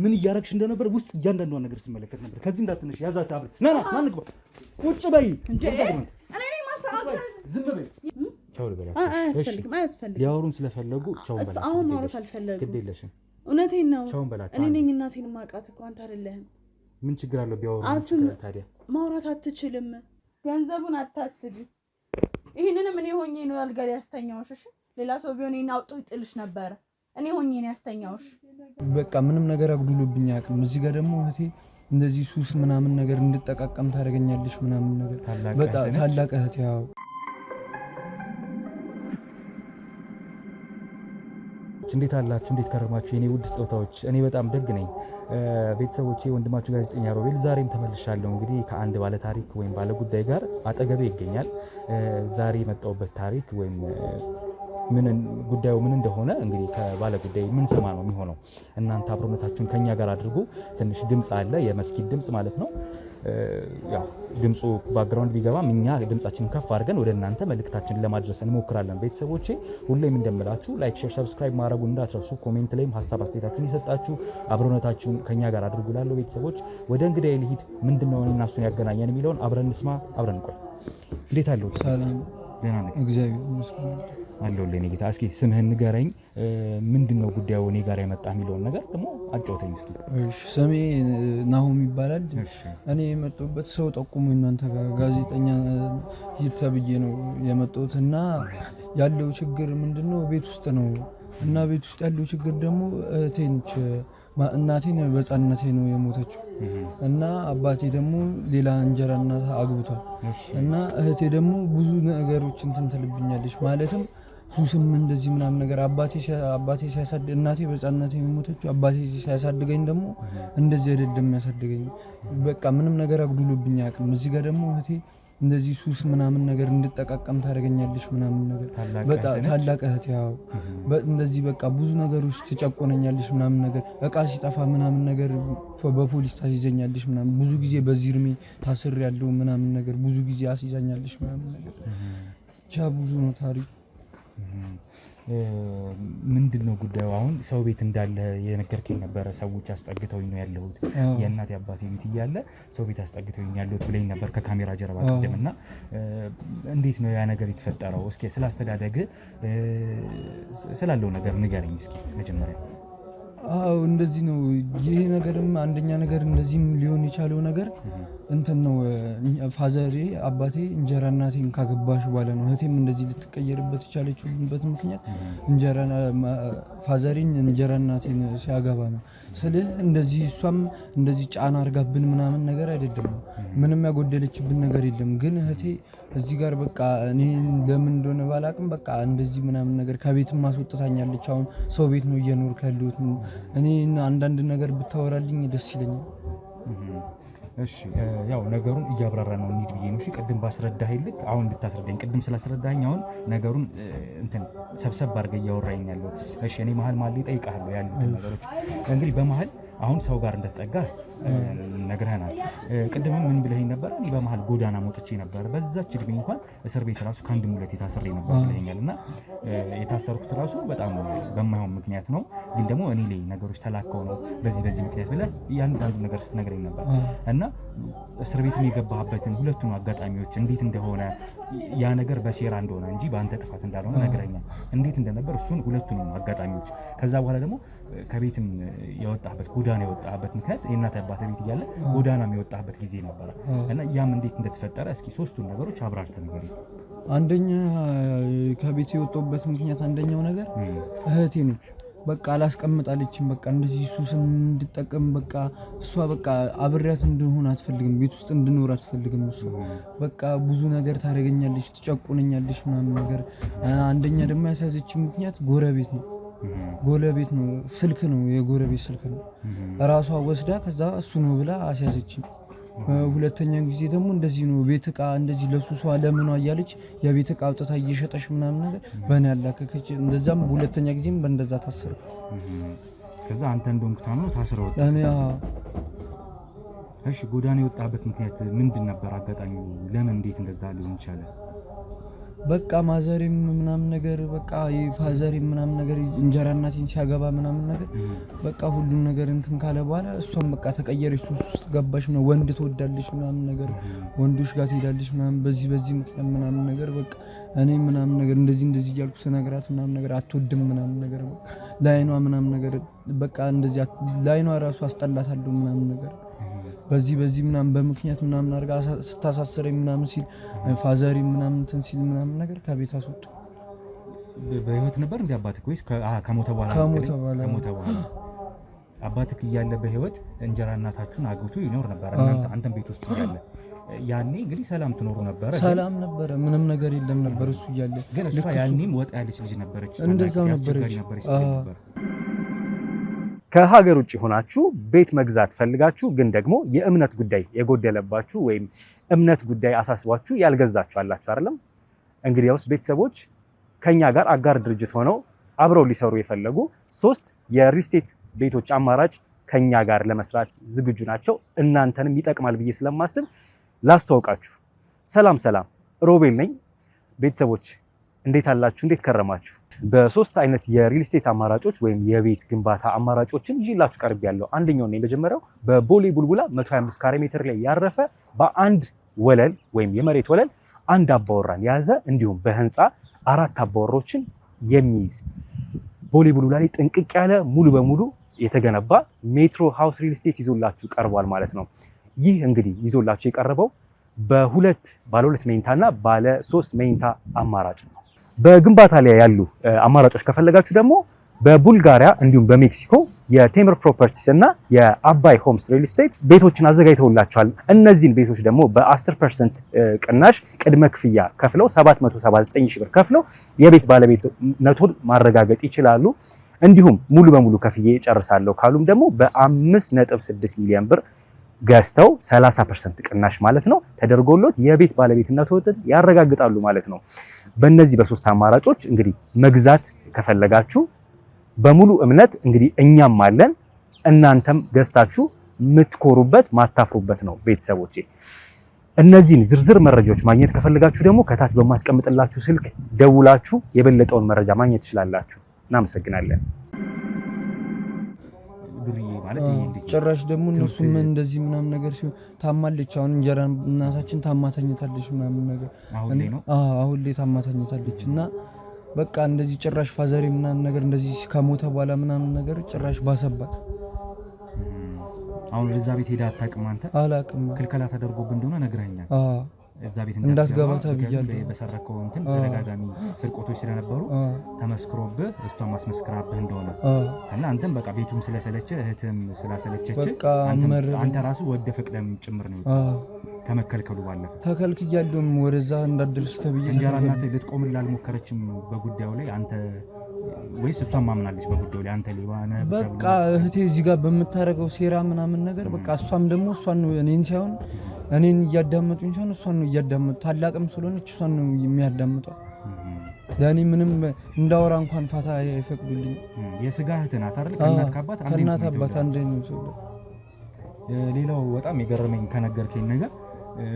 ምን እያረግሽ እንደነበር ውስጥ እያንዳንዷን ነገር ስመለከት ነበር። ከዚህ እንዳትነሽ ያዛት አብረን ና ንግባ ቁጭ በይ እንጂ እኔ ማስተካከል ዝም በይ ቻው ልበላችሁ። አያስፈልግም ሊያወሩን ስለፈለጉ ቻው በላችሁ። አሁን ማውራት አልፈለጉም። ግድ የለሽም እውነቴን ነው። ቻው በላችሁ። እኔ ነኝ እናቴን ማውቃት እኮ አንተ አይደለህም። ምን ችግር አለው ቢያወሩ? ታዲያ ማውራት አትችልም። ገንዘቡን አታስቢ። ይሄንንም እኔ ሆኜ ነው አልጋ ላይ ያስተኛውሽ። እሺ ሌላ ሰው ቢሆን ይሄን አውጥቶ ይጥልሽ ነበር። እኔ ሆኜ ነው ያስተኛውሽ። በቃ ምንም ነገር አጉድሎብኝ አያውቅም። እዚህ ጋር ደግሞ እህቴ እንደዚህ ሱስ ምናምን ነገር እንድጠቃቀም ታደርገኛለሽ ምናምን ነገር በጣም ታላቅ እህቴ። ያው እንዴት አላችሁ? እንዴት ከረማችሁ? የኔ ውድ ስጦታዎች፣ እኔ በጣም ደግ ነኝ። ቤተሰቦቼ፣ ወንድማችሁ ጋዜጠኛ ሮቤል ዛሬም ተመልሻለሁ። እንግዲህ ከአንድ ባለ ታሪክ ወይም ባለ ጉዳይ ጋር አጠገቤ ይገኛል። ዛሬ የመጣሁበት ታሪክ ወይም ጉዳዩ ምን እንደሆነ እንግዲህ ከባለ ጉዳይ ምን ሰማ ነው የሚሆነው። እናንተ አብሮነታችሁን ከኛ ጋር አድርጉ። ትንሽ ድምጽ አለ፣ የመስጊድ ድምጽ ማለት ነው። ያው ድምጹ ባክግራውንድ ቢገባም እኛ ድምጻችንን ከፍ አድርገን ወደ እናንተ መልእክታችንን ለማድረስ እንሞክራለን። ቤተሰቦቼ ሁሌም እንደምላችሁ ላይክ፣ ሼር፣ ሰብስክራይብ ማድረጉን እንዳትረሱ። ኮሜንት ላይም ሐሳብ አስተያየታችሁን ይሰጣችሁ አብሮነታችሁን ከኛ ጋር አድርጉ። ላለው ቤተሰቦች ወደ እንግዳዬ ልሂድ። ምንድነው እኔና እሱን ያገናኘን የሚለውን አብረን እንስማ፣ አብረን እንቆይ። እንዴት አለው? ሰላም ደህና ነኝ እግዚአብሔር ይመስገን አለሁልህ። እኔ ጌታ እስኪ ስምህን ንገረኝ። ምንድነው ጉዳዩ እኔ ጋር የመጣ የሚለውን ነገር ደግሞ አጫውተኝ እስኪ። እሺ ስሜ ናሆም ይባላል። እኔ የመጣሁበት ሰው ጠቁሞ እናንተ ጋር ጋዜጠኛ ሂድ ተብዬ ነው የመጣሁት እና ያለው ችግር ምንድነው ቤት ውስጥ ነው እና ቤት ውስጥ ያለው ችግር ደግሞ እናቴን በሕፃንነቴ ነው የሞተችው እና አባቴ ደግሞ ሌላ እንጀራ እናት አግብቷል እና እህቴ ደግሞ ብዙ ነገሮች እንትን ትልብኛለች። ማለትም ሱስም እንደዚህ ምናምን ነገር አባቴ ሲያሳድግ እናቴ በሕፃንነቴ የሞተችው አባቴ ሲያሳድገኝ ደግሞ እንደዚህ አይደለም የሚያሳድገኝ። በቃ ምንም ነገር አጉድሎብኝ አያውቅም። እዚህ ጋር ደግሞ እህቴ እንደዚህ ሱስ ምናምን ነገር እንድጠቃቀም ታደርገኛለች ምናምን ነገር በጣም ታላቅ እህቴ። ያው እንደዚህ በቃ ብዙ ነገሮች ትጨቆነኛለች ምናምን ነገር እቃ ሲጠፋ ምናምን ነገር በፖሊስ ታስይዘኛለች ምናምን። ብዙ ጊዜ በዚህ እድሜ ታስሬያለሁ ምናምን ነገር ብዙ ጊዜ አስይዛኛለች ምናምን ነገር። ብቻ ብዙ ነው ታሪኩ። ምንድነው ጉዳዩ? አሁን ሰው ቤት እንዳለ የነገርከኝ ነበረ። ሰዎች አስጠግተውኝ ነው ያለሁት። የእናቴ አባቴ ቤት እያለ ሰው ቤት አስጠግተውኝ ያለሁት ብለኝ ነበር ከካሜራ ጀርባ ቀደምና። እንዴት ነው ያ ነገር የተፈጠረው? እስኪ ስላስተዳደግ ስላለው ነገር ንገረኝ እስኪ መጀመሪያ። አዎ እንደዚህ ነው። ይሄ ነገርም አንደኛ ነገር እንደዚህም ሊሆን የቻለው ነገር እንትን ነው። ፋዘሬ አባቴ እንጀራ እናቴን ካገባሽ በኋላ ነው እህቴም እንደዚህ ልትቀየርበት የቻለችበት ምክንያት ፋዘሬን እንጀራ እናቴን ሲያገባ ነው። ስለዚህ እንደዚህ እሷም እንደዚህ ጫና አርጋብን ምናምን ነገር አይደለም። ምንም ያጎደለችብን ነገር የለም። ግን እህቴ እዚህ ጋር በቃ እኔ ለምን እንደሆነ ባላቅም በቃ እንደዚህ ምናምን ነገር ከቤትም ማስወጣታኛለች። አሁን ሰው ቤት ነው እየኖርኩ ያለሁት። እኔ አንዳንድ ነገር ብታወራልኝ ደስ ይለኛል። እሺ ያው ነገሩን እያብራራ ነው እንሂድ ብዬ ነው። እሺ ቅድም ባስረዳህ ልክ አሁን እንድታስረዳኝ ቅድም ስላስረዳኸኝ አሁን ነገሩን እንትን ሰብሰብ አድርገህ እያወራኝ ያለው። እሺ እኔ መሀል እጠይቅሃለሁ ያሉትን ነገሮች እንግዲህ በመሀል አሁን ሰው ጋር እንደተጠጋህ ነግረህናል። ቅድምም ምን ብለኸኝ ነበር? እኔ በመሀል ጎዳና ሞጥቼ ነበር። በዛች እድሜ እንኳን እስር ቤት ራሱ ከአንድም ሁለቴ ታስሬ ነበር ብለኸኛል። እና የታሰርኩት ራሱ በጣም በማይሆን ምክንያት ነው፣ ግን ደግሞ እኔ ላይ ነገሮች ተላከው ነው በዚህ ምክንያት ብለህ ያንዳንዱ ነገር ስትነግረኝ ነበር። እና እስር ቤትም የገባህበትን ሁለቱን አጋጣሚዎች እንዴት እንደሆነ ያ ነገር በሴራ እንደሆነ እንጂ በአንተ ጥፋት እንዳልሆነ ነግረኛል። እንዴት እንደነበር እሱን ሁለቱንም አጋጣሚዎች፣ ከዛ በኋላ ደግሞ ከቤትም የወጣህበት ጎዳና የወጣህበት ምክንያት የእናትህ አባት ቤት እያለ ጎዳናም የወጣህበት ጊዜ ነበረ እና ያም እንዴት እንደተፈጠረ እስኪ ሶስቱን ነገሮች አብራርተህ ንገረኝ። አንደኛ ከቤት የወጣሁበት ምክንያት አንደኛው ነገር እህቴ ነች። በቃ አላስቀምጣለችም። በቃ እንደዚህ ሱስን እንድጠቀም በቃ እሷ በቃ አብሬያት እንድሆን አትፈልግም። ቤት ውስጥ እንድኖር አትፈልግም። እሷ በቃ ብዙ ነገር ታደርገኛለች፣ ትጨቁነኛለች ምናምን ነገር። አንደኛ ደግሞ ያሳዘችኝ ምክንያት ጎረቤት ነው። ስልክ ነው፣ የጎረቤት ስልክ ነው። ራሷ ወስዳ ከዛ እሱ ነው ብላ አስያዘችኝ። ሁለተኛ ጊዜ ደግሞ እንደዚህ ነው። ቤት እቃ እንደዚህ ለሱሷ ለምኗ እያለች የቤት እቃ አውጥታ እየሸጠች ምናምን ነገር በእኔ ያላከከች። እንደዛም ሁለተኛ ጊዜም በእንደዛ ታሰረ። ከዛ አንተ እንደሆንክ ታምነው ታስረው ወጣ። እሺ ጎዳና የወጣበት ምክንያት ምንድን ነበር? አጋጣሚው ለምን እንዴት እንደዛ ሊሆን ይችላል? በቃ ማዘሬም ምናምን ነገር በቃ ፋዘሬም ምናምን ነገር እንጀራ እናቴን ሲያገባ ምናምን ነገር በቃ ሁሉን ነገር እንትን ካለ በኋላ እሷም በቃ ተቀየረች ሱስ ውስጥ ገባች ነው ወንድ ትወዳለች ምናምን ነገር ወንዶች ጋር ትሄዳለች ምናምን በዚህ ምክንያት ምናምን ነገር በቃ እኔ ምናምን ነገር እንደዚህ እያልኩ ስነግራት ምናምን ነገር አትወድም ምናምን ነገር በቃ ላይኗ ምናምን ነገር በቃ እንደዚህ ላይኗ ራሱ አስጠላታለሁ ምናምን ነገር በዚህ ምናምን በምክንያት ምናምን አድርጋ ስታሳስረኝ ምናምን ሲል ፋዘሪ ምናምን እንትን ሲል ምናምን ነገር ከቤት አስወጡ። በህይወት ነበር እንዴ አባትህ ወይስ ከሞተ በኋላ? አባትህ እያለ በህይወት እንጀራ እናታችሁን አግብቶ ይኖር ነበር አንተም ቤት ውስጥ እያለ ያኔ እንግዲህ ሰላም ትኖሩ ነበር? ሰላም ነበር፣ ምንም ነገር የለም ነበር እሱ እያለ። ግን እሷ ያኔም ወጣ ያለች ልጅ ነበረች፣ እንደዛው ነበረች። ከሀገር ውጭ ሆናችሁ ቤት መግዛት ፈልጋችሁ ግን ደግሞ የእምነት ጉዳይ የጎደለባችሁ ወይም እምነት ጉዳይ አሳስባችሁ ያልገዛችሁ አላችሁ አይደለም? እንግዲያውስ ቤተሰቦች ከኛ ጋር አጋር ድርጅት ሆነው አብረው ሊሰሩ የፈለጉ 3 የሪል ስቴት ቤቶች አማራጭ ከኛ ጋር ለመስራት ዝግጁ ናቸው። እናንተንም ይጠቅማል ብዬ ስለማስብ ላስተዋውቃችሁ። ሰላም ሮቤል ነኝ። ቤተሰቦች እንዴት አላችሁ? እንዴት ከረማችሁ? በ3 አይነት የሪል ስቴት አማራጮች ወይም የቤት ግንባታ አማራጮችን ይዤላችሁ ቀርቤያለሁ። አንደኛው ነው የመጀመሪያው በቦሌ ቡልቡላ 125 ካሬ ሜትር ላይ ያረፈ በአንድ ወለል ወይም የመሬት ወለል አንድ አባወራን የያዘ እንዲሁም በህንፃ 4 አባወሮችን የሚይዝ ቦሌ ቡልቡላ ላይ ጥንቅቅ ያለ ሙሉ በሙሉ የተገነባ ሜትሮ ሃውስ ሪል ስቴት ይዞላችሁ ቀርቧል ማለት ነው። ይህ እንግዲህ ይዞላችሁ የቀረበው ባለ 2 መኝታና ባለ 3 መኝታ አማራጭ ነው። በግንባታ ላይ ያሉ አማራጮች ከፈለጋችሁ ደግሞ በቡልጋሪያ እንዲሁም በሜክሲኮ የቴምር ፕሮፐርቲስ እና የአባይ ሆምስ ሪል ስቴት ቤቶችን አዘጋጅተውላችኋል። እነዚህን ቤቶች ደግሞ በ10% ቅናሽ ቅድመ ክፍያ ከፍለው 779 ሺህ ብር ከፍለው የቤት ባለቤትነቱን ማረጋገጥ ይችላሉ። እንዲሁም ሙሉ በሙሉ ከፍዬ ጨርሳለሁ ካሉም ደግሞ በ5.6 ሚሊዮን ብር ገዝተው 30% ቅናሽ ማለት ነው ተደርጎሎት የቤት ባለቤትነቱን ያረጋግጣሉ ማለት ነው። በእነዚህ በ3 አማራጮች እንግዲህ መግዛት ከፈለጋችሁ በሙሉ እምነት እንግዲህ እኛም አለን፣ እናንተም ገዝታችሁ የምትኮሩበት ማታፍሩበት ነው። ቤተሰቦቼ እነዚህን ዝርዝር መረጃዎች ማግኘት ከፈለጋችሁ ደግሞ ከታች በማስቀምጥላችሁ ስልክ ደውላችሁ የበለጠውን መረጃ ማግኘት ትችላላችሁ። እናመሰግናለን። ጭራሽ ደግሞ እነሱም እንደዚህ ምናምን ነገር ሲሆን ታማለች። አሁን እንጀራ እናታችን ታማተኝታለች ምናምን ነገር አሁን ላይ ታማተኝታለች እና በቃ እንደዚህ ጭራሽ ፋዘሬ ምናምን ነገር እንደዚህ ከሞተ በኋላ ምናምን ነገር ጭራሽ ባሰባት። አሁን እዛ ቤት ሄዳ አታውቅም አንተ? አላውቅም። ክልከላ ተደርጎብህ እንደሆነ ነግረኸኛል። እዛ ቤት እንዳትገባ ተብያለሁ። በሰረከው እንትን ተደጋጋሚ ስርቆቶች ስለነበሩ ተመስክሮብህ እሷን ማስመስከራብህ እንደሆነ እና አንተም በቃ ቤቱም ስለሰለቸህ እህትም ስላሰለቸች አንተ ራሱ ወደ ፈቅደም ጭምር ነው ከመከልከሉ ባለፈ ተከልክያለሁም ወደዛ እንዳትደርስ ተብዬ። እንጀራ እናትህ ልትቆምልህ አልሞከረችም በጉዳዩ ላይ አንተ ወይስ እሷን ማምናለች በጉዳዩ ላይ አንተ ሌባ ነህ? በቃ እህቴ እዚህ ጋር በምታረገው ሴራ ምናምን ነገር በቃ እሷም ደግሞ እሷን ነው እኔን ሳይሆን እኔን እያዳመጡኝ ሳይሆን እሷን ነው እያዳመጡ። ታላቅም ስለሆነች እሷን ነው የሚያዳምጠው። ለእኔ ምንም እንዳወራ እንኳን ፋታ አይፈቅዱልኝ። የስጋ እህት ናት አይደል? ከእናት አባት አንድ ነው። ሌላው በጣም የገረመኝ ከነገርከኝ ነገር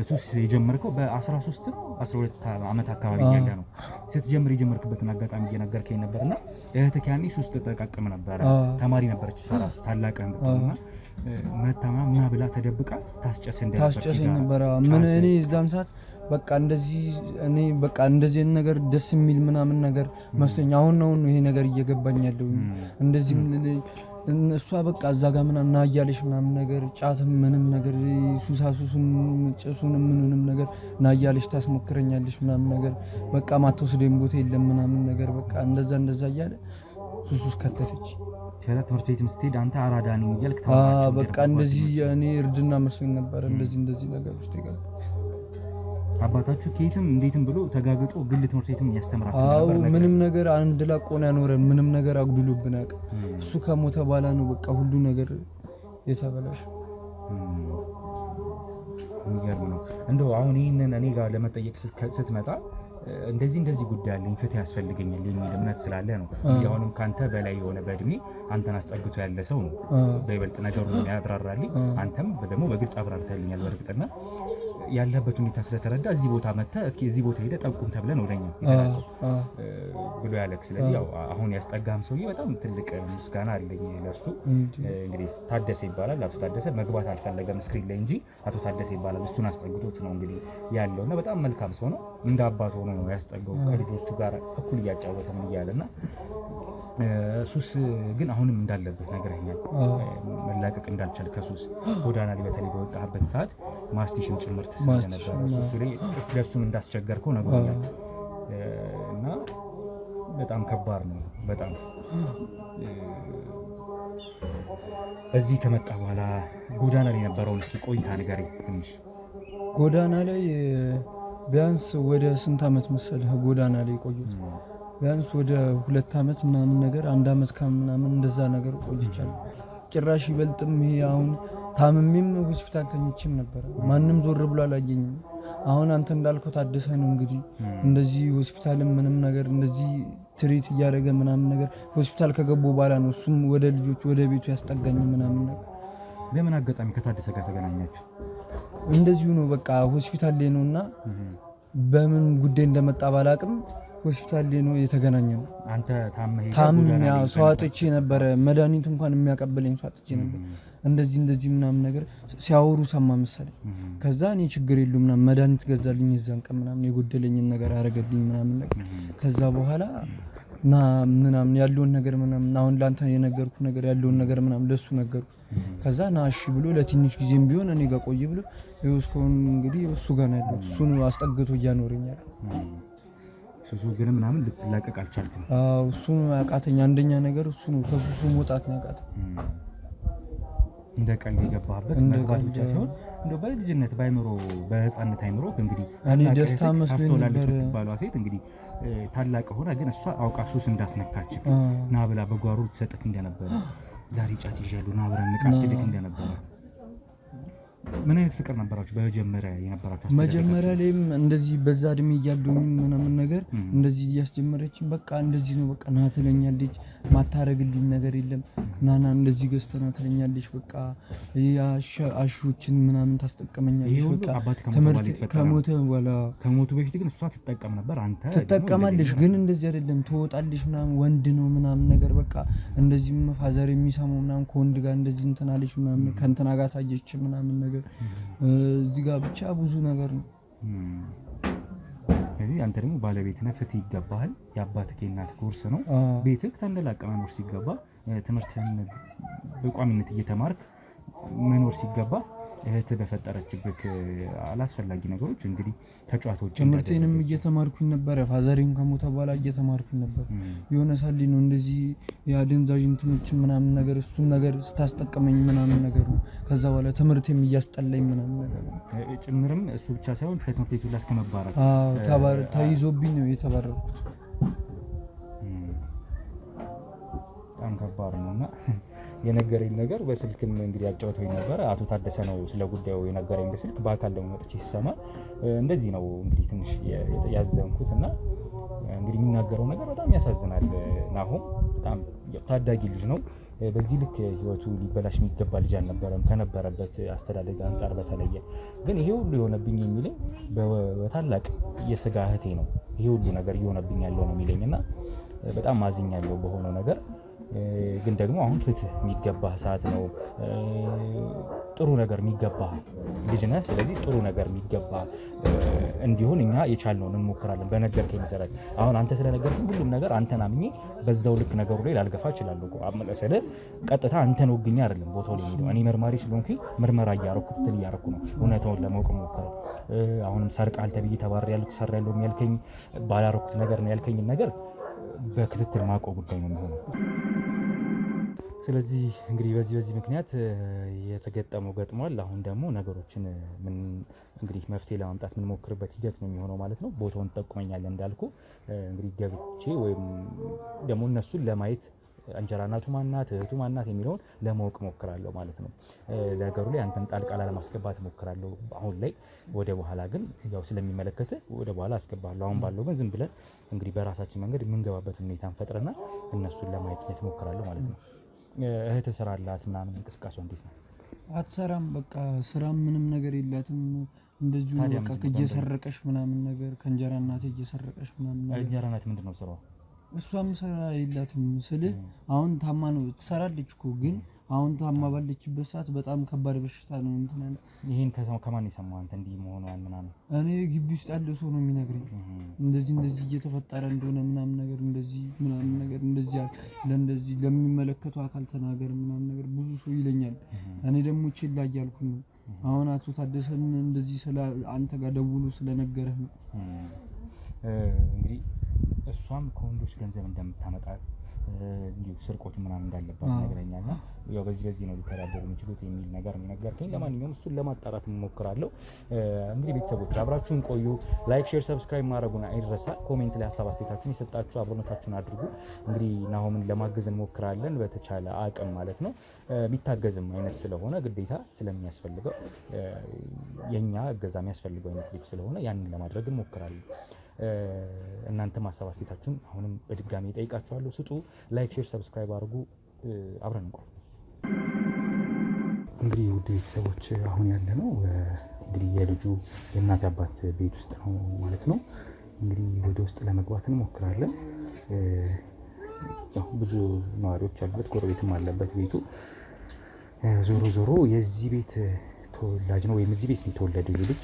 ሱስ የጀመርከው በ13 12 ዓመት አካባቢ እያለ ነው። ስትጀምር የጀመርክበትን አጋጣሚ እየነገርከኝ ነበርና እህትህ ያኔ ሱስ ተጠቃቅም ነበር። ተማሪ ነበረች እሷ ራሱ ታላቅህ ነበርና መታማ ምን ብላ ተደብቃ ታስጨሰኝ ነበር። ምን እኔ እዛን ሰዓት በቃ እንደዚህ እኔ በቃ እንደዚህ ነገር ደስ የሚል ምናምን ነገር መስሎኝ አሁን ነው ይሄ ነገር እየገባኝ ያለው። እንደዚህ እሷ በቃ እዛ ጋር ምናምን ናያለሽ ምናምን ነገር ጫትም ምንም ነገር ሱሳሱስም ጭሱንም ምንንም ነገር ናያለሽ ታስሞክረኛለሽ ምናምን ነገር በቃ ማትወስደኝ ቦታ የለም ምናምን ነገር በቃ እንደዛ እያለ ሱስ ከተተች። ትምህርት ቤት ስትሄድ አንተ አራዳ ነኝ እያልክ በቃ እንደዚህ እኔ እርድና መስሎኝ ነበር እንደዚህ ነገር ውስጥ ይገባ። አባታችሁ ከየትም እንዴትም ብሎ ተጋግጦ ግል ትምህርት ቤትም ያስተምራችሁ ነበር? ምንም ነገር አንድ ላቆን ያኖረን ምንም ነገር አጉድሎብን አቅ እሱ ከሞተ በኋላ ነው በቃ ሁሉ ነገር የተበላሽ። የሚገርም ነው። እንደው አሁን ይሄንን እኔ ጋር ለመጠየቅ ስትመጣ እንደዚህ ጉዳይ አለኝ ፍትህ ያስፈልገኛል የሚል እምነት ስላለ ነው። አሁንም ካንተ በላይ የሆነ በእድሜ አንተን አስጠግቶ ያለ ሰው ነው በይበልጥ ነገሩን ያብራራልኝ። አንተም ደግሞ በግልጽ አብራርተልኛል። በእርግጥና ያለበት ሁኔታ ስለተረዳ እዚህ ቦታ መጥተህ እስኪ እዚህ ቦታ ሄደህ ጠቁም ተብለን ወደኛ ብሎ ያለክ። ስለዚህ ያው አሁን ያስጠጋም ሰውዬ በጣም ትልቅ ምስጋና አለኝ ለእርሱ። እንግዲህ ታደሰ ይባላል። አቶ ታደሰ መግባት አልፈለገም ስክሪን ላይ እንጂ አቶ ታደሰ ይባላል። እሱን አስጠግቶት ነው እንግዲህ ያለው እና በጣም መልካም ሰው ነው። እንደ አባት ሆኖ ነው ያስጠጋው። ከልጆቹ ጋር እኩል እያጫወተ ምን እያለና ሱስ ግን አሁንም እንዳለበት ነግረኛል። መላቀቅ እንዳልቻል ከሱስ ጎዳና ላይ በተለይ በወጣበት ሰዓት ማስቲሽን ጭምር ተሰምተ ነበር። ሱስ ላይ ለሱም እንዳስቸገርከው ነግረኛል እና በጣም ከባድ ነው። በጣም እዚህ ከመጣ በኋላ ጎዳና ላይ የነበረውን እስኪ ቆይታ ንገረኝ ትንሽ። ጎዳና ላይ ቢያንስ ወደ ስንት ዓመት መሰለህ ጎዳና ላይ ቆዩት? ቢያንስ ወደ 2 ዓመት ምናምን ነገር 1 ዓመት ከምናምን እንደዛ ነገር ቆይቻለሁ። ጭራሽ ይበልጥም ይሄ አሁን ታምሜም ሆስፒታል ተኝቼም ነበር። ማንም ዞር ብሎ አላየኝም። አሁን አንተ እንዳልከው ታደሰ ነው እንግዲህ እንደዚህ ሆስፒታልም ምንም ነገር እንደዚህ ትሪት እያደረገ ምናምን ነገር ሆስፒታል ከገቡ በኋላ ነው እሱም ወደ ልጆች ወደ ቤቱ ያስጠጋኝ ምናምን ነገር። በምን አጋጣሚ ከታደሰ ጋር ተገናኛችሁ? እንደዚሁ ነው በቃ ሆስፒታል ላይ ነውና በምን ጉዳይ እንደመጣ ባላቅም ሆስፒታል ላይ ነው የተገናኘነው። አንተ ታምሜ ሰው አጥቼ ነበረ። መድኃኒት እንኳን የሚያቀብለኝ ሰው አጥቼ ነበር። እንደዚህ ምናምን ነገር ሲያወሩ ሰማ መሰለኝ። ከዛ እኔ ችግር የለውም ምናምን መድኃኒት ገዛልኝ የዛን ቀን ምናምን የጎደለኝን ነገር አረገልኝ ምናምን ነገር። ከዛ በኋላ ና ምናምን ያለውን ነገር ምናምን አሁን ላንተ የነገርኩ ነገር ያለውን ነገር ምናምን ለሱ ነገርኩ። ከዛ ና እሺ ብሎ ለትንሽ ጊዜም ቢሆን እኔ ጋር ቆይ ብሎ ይኸው እስካሁን እንግዲህ እሱ ጋር ነው ያለሁት። እሱን አስጠግቶ እያኖረኛል። ሱሱ ግን ምናምን ልትላቀቅ አልቻልክም? አዎ እሱ ያቃተኝ አንደኛ ነገር እሱ ነው። ከሱሱ መውጣት ነው ያቃተኝ። እንደ ቀልድ የገባህበት መግባት ብቻ ሲሆን እንደ በልጅነት ባይምሮ በህፃንነት አይምሮ እንግዲህ እኔ ደስታ መስሎኝ ነበር። ባሏ ሴት እንግዲህ ታላቅ ሆና ግን እሷ አውቃ ሱስ እንዳስነካች ና ብላ በጓሮ ትሰጥክ እንደነበረ ዛሬ ጫት ይዣለሁ ና ብረን ንቃት ትልክ እንደነበረ ምን አይነት ፍቅር ነበራችሁ በመጀመሪያ የነበራችሁ? መጀመሪያ ላይም እንደዚህ በዛ እድሜ እያለሁኝ ምናምን ነገር እንደዚህ እያስጀመረችኝ በቃ እንደዚህ ነው በቃ ና ትለኛለች። ማታረግልኝ ነገር የለም ናና እንደዚህ ገዝተና ትለኛለች። በቃ አሹችን ምናምን ታስጠቀመኛለች። በቃ ትምህርት ከሞቱ በፊት ግን እሷ ትጠቀም ነበር፣ አንተ ትጠቀማለች። ግን እንደዚህ አይደለም ትወጣለች ምናምን ወንድ ነው ምናምን ነገር በቃ እንደዚህ ፋዘር የሚሰማው ምናምን ከወንድ ጋር እንደዚህ እንትን አለች ምናምን ከእንትና ጋር ታየች ምናምን ነገር እዚህ ጋር ብቻ ብዙ ነገር ነው። ስለዚህ አንተ ደግሞ ባለቤት ነህ፣ ፍትህ ይገባሃል። የአባትህ የእናትህ ውርስ ነው። ቤትህ ተንደላቀ መኖር ሲገባ ትምህርትህን በቋሚነት እየተማርክ መኖር ሲገባ እህትህ በፈጠረችብህ አላስፈላጊ ነገሮች እንግዲህ ተጫዋቾች ትምህርቴንም እየተማርኩኝ ነበር። ፋዘሬን ከሞተ በኋላ እየተማርኩኝ ነበር። የሆነ ሳሊ ነው እንደዚህ የአደንዛዥ እንትኖችን ምናምን ነገር እሱን ነገር ስታስጠቀመኝ ምናምን ነገር ነው። ከዛ በኋላ ትምህርቴም እያስጠላኝ ምናምን ነገር ነው ጭምርም። እሱ ብቻ ሳይሆን ከትምህርት ቤቱ ላይ እስከመባረር ተይዞብኝ ነው የተባረርኩት። በጣም ከባድ ነውና የነገረኝ ነገር በስልክም እንግዲህ አጫውተውኝ ነበር። አቶ ታደሰ ነው ስለ ጉዳዩ የነገረኝ በስልክ። በአካል ደግሞ መጥቼ ሲሰማ እንደዚህ ነው እንግዲህ ትንሽ ያዘንኩት እና እንግዲህ የሚናገረው ነገር በጣም ያሳዝናል። ናሆም በጣም ታዳጊ ልጅ ነው። በዚህ ልክ ህይወቱ ሊበላሽ የሚገባ ልጅ አልነበረም ከነበረበት አስተዳደግ አንጻር በተለየ። ግን ይሄ ሁሉ የሆነብኝ የሚለኝ በታላቅ የስጋ እህቴ ነው ይሄ ሁሉ ነገር እየሆነብኝ ያለው ነው የሚለኝ እና በጣም ማዝኛለሁ በሆነው ነገር። ግን ደግሞ አሁን ፍትህ የሚገባህ ሰዓት ነው። ጥሩ ነገር የሚገባህ ልጅ ነህ። ስለዚህ ጥሩ ነገር የሚገባህ እንዲሆን እኛ የቻልነውን እንሞክራለን በነገርከኝ መሰረት። አሁን አንተ ስለነገርከኝ ሁሉም ነገር አንተን አምኜ በዛው ልክ ነገሩ ላይ ላልገፋ እችላለሁ። አመለሰለ ቀጥታ አንተን ወግኜ አይደለም ቦታው ላይ ሄደው እኔ መርማሪ ስለሆንኩኝ ምርመራ እያረኩ ክትትል እያረኩ ነው እውነታውን ለማወቅ ሞክረው። አሁንም ሰርቃል ተብዬ ተባረር ተሰራያለሁ የሚያልከኝ ባላረኩት ነገር ነው ያልከኝ ነገር በክትትል ማቆም ጉዳይ ነው የሚሆነው። ስለዚህ እንግዲህ በዚህ ምክንያት የተገጠመው ገጥሟል። አሁን ደግሞ ነገሮችን እንግዲህ መፍትሄ ለማምጣት የምንሞክርበት ሂደት ነው የሚሆነው ማለት ነው። ቦታውን ትጠቁመኛለህ እንዳልኩ እንግዲህ ገብቼ ወይም ደግሞ እነሱን ለማየት እንጀራ እናቱ ማናት እህቱ ማናት የሚለውን ለማወቅ ሞክራለሁ ማለት ነው። ነገሩ ላይ አንተን ጣልቃ ለማስገባት ሞክራለሁ አሁን ላይ። ወደ በኋላ ግን ያው ስለሚመለከት ወደ በኋላ አስገባለሁ። አሁን ባለው ግን ዝም ብለን እንግዲህ በራሳችን መንገድ የምንገባበት ሁኔታን ፈጥረና እነሱን ለማየት ሞክራለሁ ማለት ነው። እህት ስራ አላት ምናምን እንቅስቃሴው እንዴት ነው? አትሰራም። በቃ ስራም ምንም ነገር የላትም። እንደዚሁ በቃ እየሰረቀሽ ምናምን ነገር ከእንጀራ እናቴ እየሰረቀሽ ምናምን ነገር። እንጀራ እናት ምንድነው ስራው? እሷም ስራ የላትም ስልህ አሁን ታማ ነው ትሰራለች እኮ ግን አሁን ታማ ባለችበት ሰዓት በጣም ከባድ በሽታ ነው እንትን ያለ። ይሄን ከማን የሰማው አንተ እንዲህ መሆኗን ምናምን? እኔ ግቢ ውስጥ ያለ ሰው ነው የሚነግረኝ። እንደዚህ እየተፈጠረ እንደሆነ ምናምን ነገር እንደዚህ ምናምን ነገር እንደዚህ ለእንደዚህ ለሚመለከተው አካል ተናገር ምናምን ነገር ብዙ ሰው ይለኛል። እኔ ደግሞ ችላ እያልኩ ነው። አሁን አቶ ታደሰም እንደዚህ ስለ አንተ ጋር ደውሎ ስለነገረህ ነው። እንግዲህ እሷም ከወንዶች ገንዘብ እንደምታመጣ እንዲሁ ስርቆት ምናምን እንዳለባት ነገረኛልና ያው በዚህ ነው ሊተዳደሩ የሚችሉት የሚል ነገር ነገርከኝ። ለማንኛውም እሱን ለማጣራት እንሞክራለሁ። እንግዲህ ቤተሰቦች አብራችሁን ቆዩ። ላይክ፣ ሼር፣ ሰብስክራይብ ማድረጉን አይረሳ። ኮሜንት ላይ ሀሳብ አስተያየታችሁን የሰጣችሁ አብሮነታችሁን አድርጉ። እንግዲህ ናሆምን ለማገዝ እንሞክራለን በተቻለ አቅም ማለት ነው። የሚታገዝም አይነት ስለሆነ ግዴታ ስለሚያስፈልገው የኛ እገዛ የሚያስፈልገው አይነት ልጅ ስለሆነ ያንን ለማድረግ እንሞክራለን። እናንተም ሀሳብ አስተያየታችሁን አሁንም በድጋሚ እጠይቃችኋለሁ ስጡ። ላይክ፣ ሼር፣ ሰብስክራይብ አድርጉ። አብረን እንቆይ። እንግዲህ ውድ ቤተሰቦች አሁን ያለ ነው እንግዲህ የልጁ የእናት አባት ቤት ውስጥ ነው ማለት ነው። እንግዲህ ወደ ውስጥ ለመግባት እንሞክራለን። ብዙ ነዋሪዎች አሉበት፣ ጎረቤትም አለበት ቤቱ። ዞሮ የዚህ ቤት ተወላጅ ነው ወይም እዚህ ቤት ነው የተወለደው ልጅ።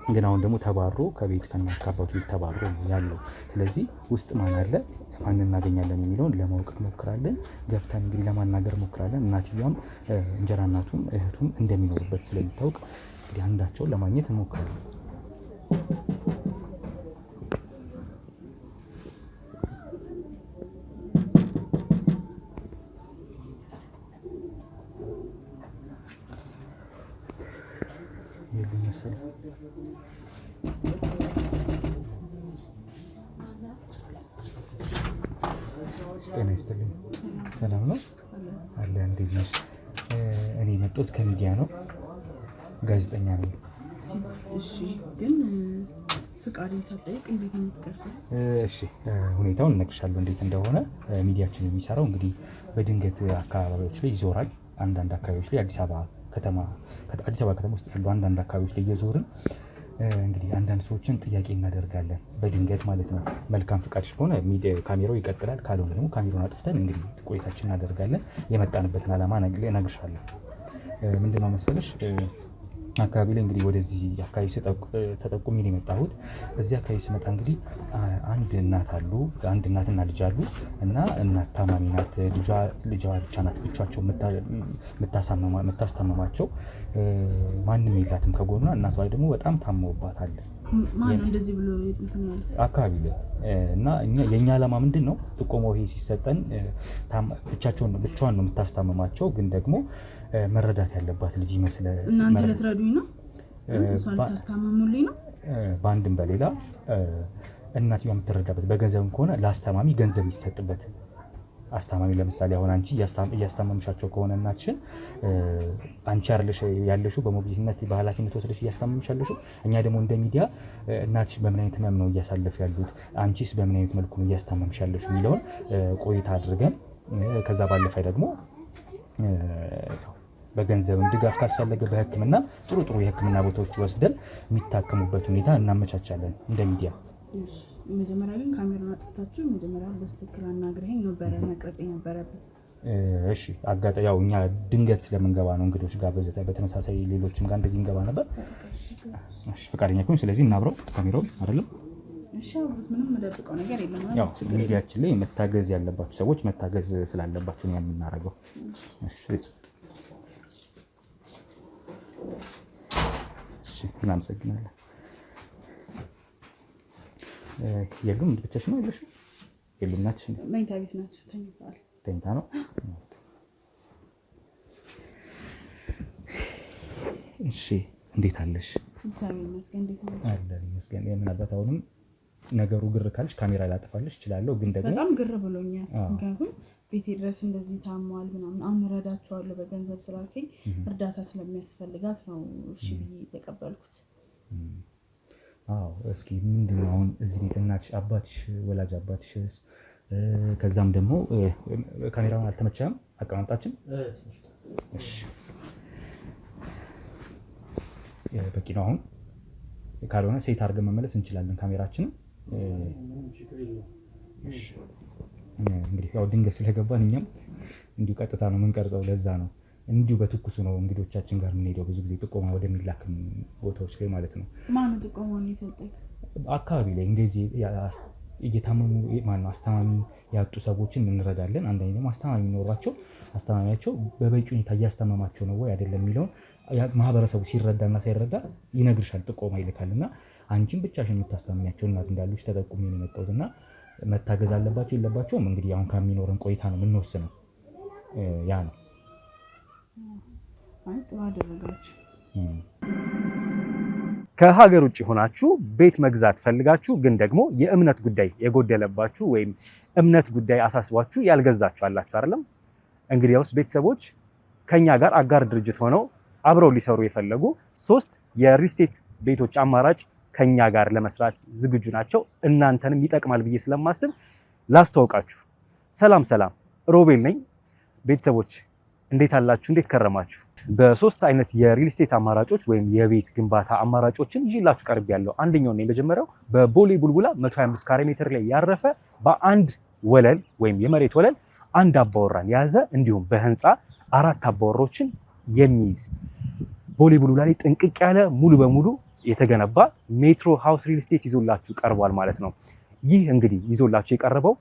ግን አሁን ደግሞ ተባሮ ከቤት ከእናት አባቱ ቤት ተባሮ ያለው። ስለዚህ ውስጥ ማን አለ ማን እናገኛለን የሚለውን ለማወቅ እንሞክራለን። ገብተን እንግዲህ ለማናገር እንሞክራለን። እናትየዋም እንጀራ እናቱም እህቱም እንደሚኖሩበት ስለሚታወቅ እንግዲህ አንዳቸውን ለማግኘት እንሞክራለን። ጤና ይስጥልኝ። ሰላም ነው አለ። እንዴት ነሽ? እኔ የመጣሁት ከሚዲያ ነው፣ ጋዜጠኛ ነኝ። እሺ፣ ግን ፍቃድን ሳትጠይቅ እንዴት ነው የምትቀርሰው? እሺ፣ ሁኔታውን እነግርሻለሁ እንዴት እንደሆነ። ሚዲያችን የሚሰራው እንግዲህ በድንገት አካባቢዎች ላይ ይዞራል። አንዳንድ አካባቢዎች ላይ አዲስ አበባ ከተማ ውስጥ ያሉ አንዳንድ አካባቢዎች ላይ እየዞርን እንግዲህ አንዳንድ ሰዎችን ጥያቄ እናደርጋለን በድንገት ማለት ነው። መልካም ፍቃድሽ ከሆነ ካሜራው ይቀጥላል፣ ካልሆነ ደግሞ ካሜራውን አጥፍተን እንግዲህ ቆይታችን እናደርጋለን። የመጣንበትን ዓላማ እነግርሻለሁ። ምንድነው መሰለሽ አካባቢ ላይ እንግዲህ ወደዚህ አካባቢ ተጠቁሜ ነው የመጣሁት። እዚህ አካባቢ ስመጣ እንግዲህ አንድ እናትና ልጅ አሉ እና እናት ታማሚ ናት። ልጇ ብቻ ናት ብቻቸው የምታስታመማቸው። ማንም የላትም ከጎኗ። እናቷ ደግሞ በጣም ታመውባታል። ማነው እንደዚህ ብሎ እንትን ያለ አካባቢ ላይ እና የኛ ዓላማ ምንድን ነው? ጥቆማው ይሄ ሲሰጠን ብቻዋን ነው የምታስታመማቸው፣ ግን ደግሞ መረዳት ያለባት ልጅ ይመስላል። እናንተ ልትረዱኝ ነው? እሷ ልታስታመሙልኝ ነው? በአንድም በሌላ እናትየዋ የምትረዳበት በገንዘብም ከሆነ ለአስታማሚ ገንዘብ የሚሰጥበት አስታማሚ ለምሳሌ አሁን አንቺ እያስታመምሻቸው ከሆነ እናትሽን አንቺ አይደለሽ ያለሽው በሞግዚትነት በኃላፊነት ወስደሽ እያስታመምሽ ያለሽው። እኛ ደግሞ እንደ ሚዲያ እናትሽ በምን አይነት ህመም ነው እያሳለፉ ያሉት፣ አንቺስ በምን አይነት መልኩ ነው እያስታመምሽ ያለሽ የሚለውን ቆይታ አድርገን ከዛ ባለፈ ደግሞ በገንዘብም ድጋፍ ካስፈለገ በሕክምና ጥሩ የሕክምና ቦታዎች ወስደን የሚታከሙበት ሁኔታ እናመቻቻለን እንደ ሚዲያ። መጀመሪያ ግን ካሜራውን አጥፍታችሁ መጀመሪያ በስትክክል አናግረኸኝ ነበረ መቅረጽ የነበረብን። እሺ፣ ያው እኛ ድንገት ስለምንገባ ነው እንግዶች ጋር በተመሳሳይ ሌሎችም ጋር እንደዚህ እንገባ ነበር። እሺ፣ ፈቃደኛ ከሆነ ስለዚህ እናብረው ካሜራውን አይደለም። እሺ፣ ምንም የምደብቀው ነገር የለም። ያው ሚዲያችን ላይ መታገዝ ያለባችሁ ሰዎች መታገዝ ስላለባችሁ ነው የምናደርገው። እሺ፣ እናመሰግናለን። የሉም ብቻሽ ነው ያለሽው? የሉም እናትሽ ነው? መኝታ ቤት ናቸው፣ ተኝተዋል። ተኝታ ነው። እሺ፣ እንዴት አለሽ? እግዚአብሔር ይመስገን። እንዴት ነሽ? አለን ይመስገን። ምናልባት አሁንም ነገሩ ግር ካልሽ ካሜራ ላጠፋልሽ እችላለሁ፣ ግን ደግሞ በጣም ግር ብሎኛል። ምክንያቱም ቤቴ ድረስ እንደዚህ ታሟል ምናምን አሁን እረዳቸዋለሁ በገንዘብ ስላልከኝ እርዳታ ስለሚያስፈልጋት ነው እሺ ብዬ የተቀበልኩት። እስኪ ምንድነው አሁን እዚህ ቤት እናትሽ አባትሽ ወላጅ አባትሽስ ከዛም ደግሞ ካሜራውን አልተመቸም አቀማምጣችን? እሺ ነው አሁን ካልሆነ ሴት አድርገን መመለስ እንችላለን ካሜራችንን እንግዲህ ያው ድንገት ስለገባን እኛም እንዲሁ ቀጥታ ነው የምንቀርጸው ለዛ ነው እንዲሁ በትኩሱ ነው እንግዶቻችን ጋር የምንሄደው ብዙ ጊዜ ጥቆማ ወደሚላክ ቦታዎች ላይ ማለት ነው ማን ጥቆማውን ይሰጠኝ አካባቢ ላይ እንደዚህ እየታመሙ ማን አስተማሚ ያጡ ሰዎችን እንረዳለን አንደኛ ደግሞ አስተማሚ ኖሯቸው አስተማሚያቸው በበቂ ሁኔታ ያስተማማቸው ነው ወይ አይደለም የሚለው ማህበረሰቡ ሲረዳና ሳይረዳ ይነግርሻል ጥቆማ ይልካልና አንቺን ብቻሽን የምታስተማሚያቸው እናት እንዳሉሽ ተጠቁሚ ነው የመጣውና መታገዝ አለባቸው የለባቸውም እንግዲህ አሁን ከሚኖረን ቆይታ ነው የምንወስነው ያ ነው ጥሩ አደረጋችሁ ከሀገር ውጭ ሆናችሁ ቤት መግዛት ፈልጋችሁ ግን ደግሞ የእምነት ጉዳይ የጎደለባችሁ ወይም እምነት ጉዳይ አሳስባችሁ ያልገዛችሁ አላችሁ አይደለም እንግዲያውስ ቤተሰቦች ከኛ ጋር አጋር ድርጅት ሆነው አብረው ሊሰሩ የፈለጉ 3 የሪል ስቴት ቤቶች አማራጭ ከኛ ጋር ለመስራት ዝግጁ ናቸው እናንተንም ይጠቅማል ብዬ ስለማስብ ላስተዋውቃችሁ ሰላም ሮቤል ነኝ ቤተሰቦች እንዴት አላችሁ እንዴት ከረማችሁ በ3 አይነት የሪል ስቴት አማራጮች ወይም የቤት ግንባታ አማራጮችን ይዤላችሁ ቀርብ ያለው አንደኛው ነው የመጀመሪያው በቦሌ ቡልቡላ 125 ካሬ ሜትር ላይ ያረፈ በአንድ ወለል ወይም የመሬት ወለል አንድ አባወራን ያዘ እንዲሁም በህንፃ 4 አባወሮችን የሚይዝ ቦሌ ቡልቡላ ላይ ጥንቅቅ ያለ ሙሉ በሙሉ የተገነባ ሜትሮ ሃውስ ሪል ስቴት ይዞላችሁ ቀርቧል ማለት ነው ይህ እንግዲህ ይዞላችሁ የቀረበው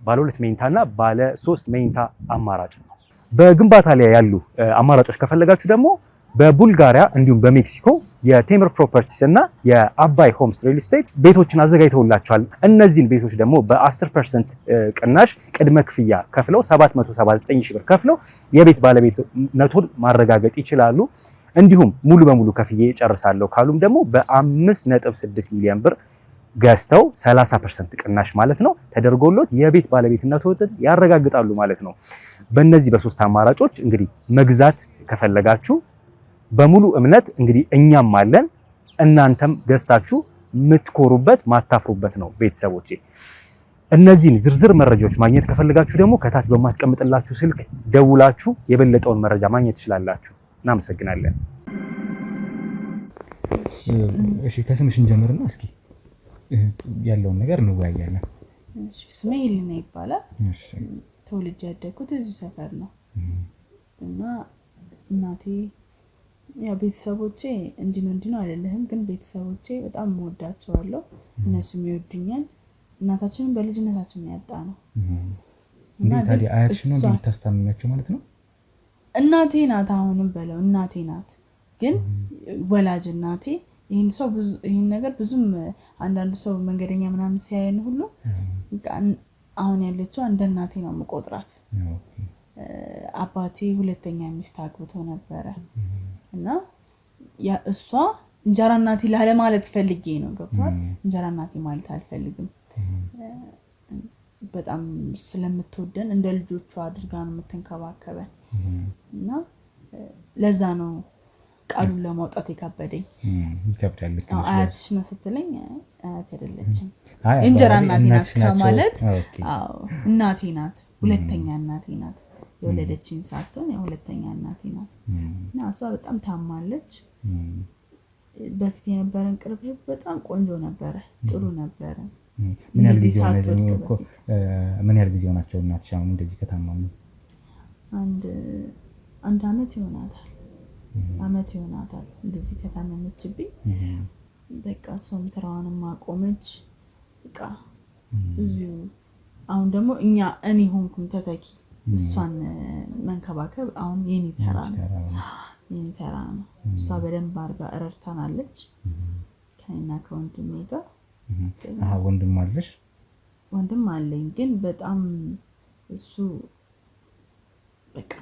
ባለ 2 መኝታና ባለ 3 መኝታ አማራጭ ነው በግንባታ ላይ ያሉ አማራጮች ከፈለጋችሁ ደግሞ በቡልጋሪያ እንዲሁም በሜክሲኮ የቴምር ፕሮፐርቲስ እና የአባይ ሆምስ ሪል ስቴት ቤቶችን አዘጋጅተውላችኋል እነዚህን ቤቶች ደግሞ በ10% ቅናሽ ቅድመ ክፍያ ከፍለው 779,000 ብር ከፍለው የቤት ባለቤትነቱን ማረጋገጥ ይችላሉ እንዲሁም ሙሉ በሙሉ ከፍዬ ጨርሳለሁ ካሉም ደግሞ በ5.6 ሚሊዮን ብር ገዝተው 30% ቅናሽ ማለት ነው ተደርጎሎት የቤት ባለቤትነቱን ያረጋግጣሉ ማለት ነው በእነዚህ በ3 አማራጮች እንግዲህ መግዛት ከፈለጋችሁ በሙሉ እምነት እንግዲህ እኛም አለን እናንተም ገዝታችሁ ምትኮሩበት ማታፍሩበት ነው ቤተሰቦቼ እነዚህን ዝርዝር መረጃዎች ማግኘት ከፈለጋችሁ ደግሞ ከታች በማስቀምጥላችሁ ስልክ ደውላችሁ የበለጠውን መረጃ ማግኘት ትችላላችሁ እናመሰግናለን እሺ ከስምሽ እንጀምርና እስኪ ያለውን ነገር እንወያያለን እሺ ስሜ ሄሊና ይባላል እሺ ተወልጄ ያደግኩት እዚህ ሰፈር ነው እና እናቴ ያ ቤተሰቦቼ እንዲህ ነው አይደለም ግን ቤተሰቦቼ በጣም ወዳቸዋለሁ እነሱም ይወዱኛል እናታችንን በልጅነታችን ያጣነው እና ታዲያ አያትሽ ነው እንደምታስተምኛቸው ማለት ነው እናቴ ናት አሁንም በለው እናቴ ናት ግን ወላጅ እናቴ ይሄን ነገር ብዙም አንዳንድ ሰው መንገደኛ ምናምን ሲያየን ሁሉ አሁን ያለችው እንደ እናቴ ነው የምቆጥራት አባቴ ሁለተኛ ሚስት አግብቶ ነበረ እና ያ እሷ እንጀራ እናቴ ላለ ማለት ፈልጌ ነው ገብቷል እንጀራ እናቴ ማለት አልፈልግም በጣም ስለምትወደን እንደ ልጆቿ አድርጋ ነው የምትንከባከበን እና ለዛ ነው ቃሉን ለማውጣት የከበደኝ ይከብዳል አያትሽ ነው ስትለኝ አያት አይደለችም እንጀራ እናቴ ናት ማለት አዎ እናቴ ናት ሁለተኛ እናቴ ናት የወለደችኝ ሳትሆን የሁለተኛ እናቴ ናት እና እሷ በጣም ታማለች በፊት የነበረን ቅርብርብ በጣም ቆንጆ ነበረ ጥሩ ነበረ ምን ያህል ጊዜ ሆናቸው እናትሽ አሁን እንደዚህ ከታማሙ አንድ አመት ይሆናታል እንደዚህ ከታመመችብኝ በቃ እሷም ስራዋንም ማቆመች በቃ እዚሁ አሁን ደግሞ እኔ ሆንኩኝ ተተኪ እሷን መንከባከብ አሁን የኔ ተራ ነው እሷ በደንብ አድርጋ እረድታናለች ከእኔና ከወንድሜ ጋር ወንድም አለሽ ወንድም አለኝ ግን በጣም እሱ በቃ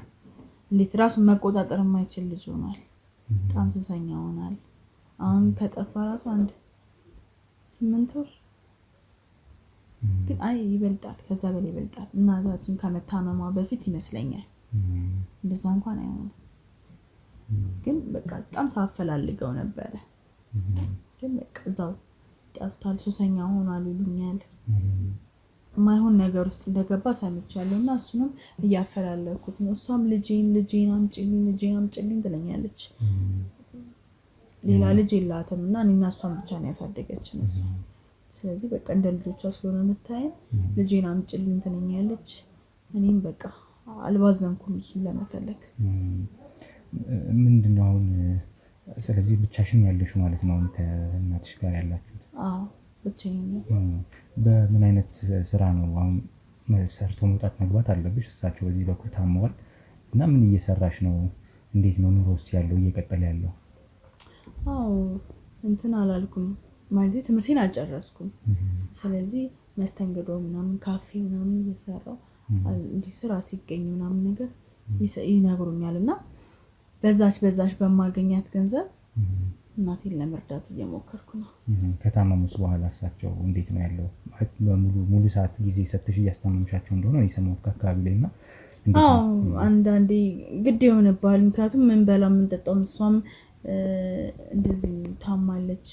እንዴት ራሱን መቆጣጠር የማይችል ልጅ ሆኗል በጣም ሱሰኛ ሆኗል አሁን ከጠፋ ራሱ 8 ወር ግን ይበልጣል ከዛ በላይ ይበልጣል እናታችን ከመታመሟ በፊት ይመስለኛል እንደዛ እንኳን አይሆንም ግን በቃ በጣም ሳፈላልገው ነበር ግን በቃ እዛው ጠፍቷል ሱሰኛ ሆኗል ይሉኛል ማይሆን ነገር ውስጥ እንደገባ ሰምቻለሁና እሱንም እያፈላለኩት ነው እሷም ልጄን አምጪልኝ ትለኛለች ሌላ ልጅ የላትም እና እኔና እሷን ብቻ ነው ያሳደገችን እሷ። ስለዚህ በቃ እንደ ልጆቿ ስለሆነ የምታየን ልጄን አምጪልኝ ትለኛለች። እኔም በቃ አልባዘንኩም እሱን ለመፈለግ። ምንድነው አሁን ስለዚህ ብቻሽን ያለሽው ማለት ነው ከእናትሽ ጋር ያላችሁት? አዎ ብቻዬን ነኝ። በምን አይነት ስራ ነው አሁን ሰርቶ መውጣት መግባት አለብሽ? እሳቸው በዚህ በኩል ታመዋል እና ምን እየሰራሽ ነው? እንዴት ነው ኑሮስ ያለው እየቀጠለ ያለው? አዎ እንትን አላልኩም ማለት ትምህርቴን አልጨረስኩም። ስለዚህ መስተንግዶ ምናምን ካፌ ምናምን እየሰራው እንዲህ ስራ ሲገኝ ምናምን ነገር ይነግሩኛል እና በዛች በማገኛት ገንዘብ እናቴን ለመርዳት እየሞከርኩ ነው። ከታመሙስ በኋላ እሳቸው እንዴት ነው ያለው? ሙሉ ሰዓት ጊዜ ሰጥተሽ እያስታመምሻቸው እንደሆነ የሰማሁት ከአካባቢ ላይ እና አዎ አንዳንዴ ግድ ይሆንብሃል። ምክንያቱም ምን በላ የምንጠጣው እሷም እንደዚህ ታማለች።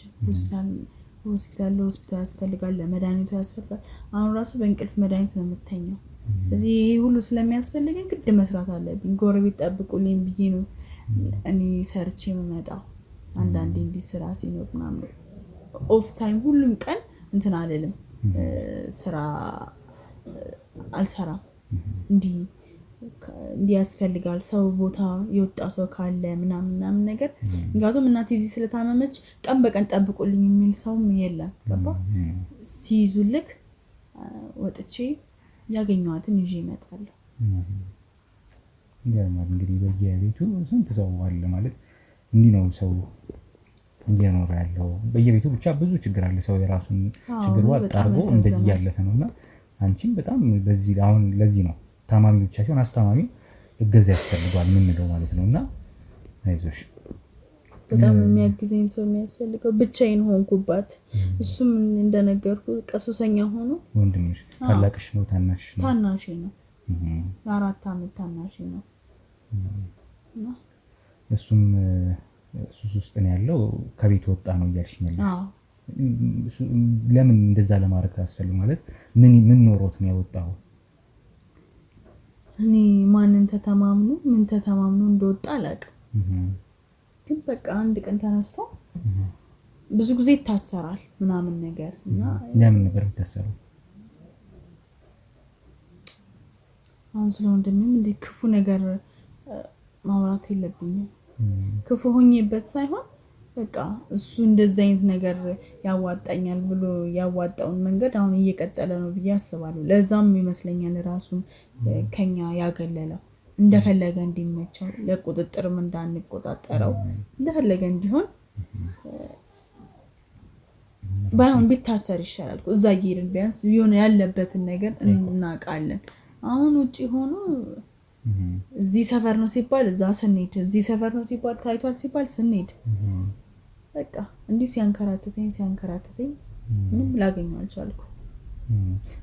ሆስፒታል ያስፈልጋል፣ ለመድኃኒቱ ያስፈልጋል። አሁን ራሱ በእንቅልፍ መድኃኒት ነው የምተኛው። ስለዚህ ይሄ ሁሉ ስለሚያስፈልገን ግድ መስራት አለብኝ። ጎረቤት ጠብቁልኝ ብዬ ነው እኔ ሰርቼ የምመጣው። አንዳንዴ እንዲህ ስራ ሲኖር ምናምን ኦፍ ታይም ሁሉም ቀን እንትን አልልም፣ ስራ አልሰራም። እንዲህ ያስፈልጋል ሰው ቦታ የወጣ ሰው ካለ ምናምን ነገር። ምክንያቱም እናቴ እዚህ ስለታመመች ቀን በቀን ጠብቁልኝ የሚል ሰውም የለም። ገባ ሲይዙልክ ወጥቼ ያገኘኋትን ይዤ እመጣለሁ። ይገርማል። እንግዲህ በየቤቱ ስንት ሰው አለ ማለት እንዲህ ነው ሰው እየኖረ ያለው። በየቤቱ ብቻ ብዙ ችግር አለ። ሰው የራሱን ችግር አጣርጎ እንደዚህ ያለፈ ነውና አንቺም በጣም በዚህ አሁን ለዚህ ነው ታማሚ ብቻ ሲሆን አስታማሚ እገዛ ያስፈልጋል ምንለው ማለት ነውና አይዞሽ። በጣም የሚያግዘኝ ሰው የሚያስፈልገው። ብቻዬን ሆንኩባት። እሱም እንደነገርኩ ቀሱሰኛ ሆኖ ወንድምሽ ታላቅሽ ነው ታናሽ ነው? ታናሽ ነው። 4 አመት ታናሽ ነው። እሱም ሱስ ውስጥ ነው ያለው። ከቤት ወጣ ነው እያልሽኝ ነው? አዎ። ለምን እንደዛ ለማድረግ አስፈልግ ማለት ምን ኖሮት ነው ያወጣው? እኔ ማንን ተተማምኖ እንደወጣ አላውቅም። ግን በቃ አንድ ቀን ተነስቶ ብዙ ጊዜ ይታሰራል ምናምን ነገር እና ለምን ነበር የሚታሰረው? አሁን ስለወንድሜም እንደ ክፉ ነገር ማውራት የለብኝም። ክፉ ሆኜበት ሳይሆን በቃ እሱ እንደዛ አይነት ነገር ያዋጣኛል ብሎ ያዋጣውን መንገድ አሁን እየቀጠለ ነው ብዬ አስባለሁ። ለዛም ይመስለኛል ራሱን ከኛ ያገለለው። እንደፈለገ እንዲመቸው ለቁጥጥርም እንዳንቆጣጠረው እንደፈለገ እንዲሆን ባይሆን ቢታሰር ይሻላል። እዛ እየሄድን ቢያንስ የሆነ ያለበትን ነገር እናውቃለን። አሁን ውጪ ሆኖ እዚህ ሰፈር ነው ሲባል እዛ ስንሄድ፣ እዚህ ሰፈር ነው ሲባል ታይቷል ሲባል ስንሄድ በቃ እንዲህ ሲያንከራተተኝ ምንም ላገኘው አልቻልኩም።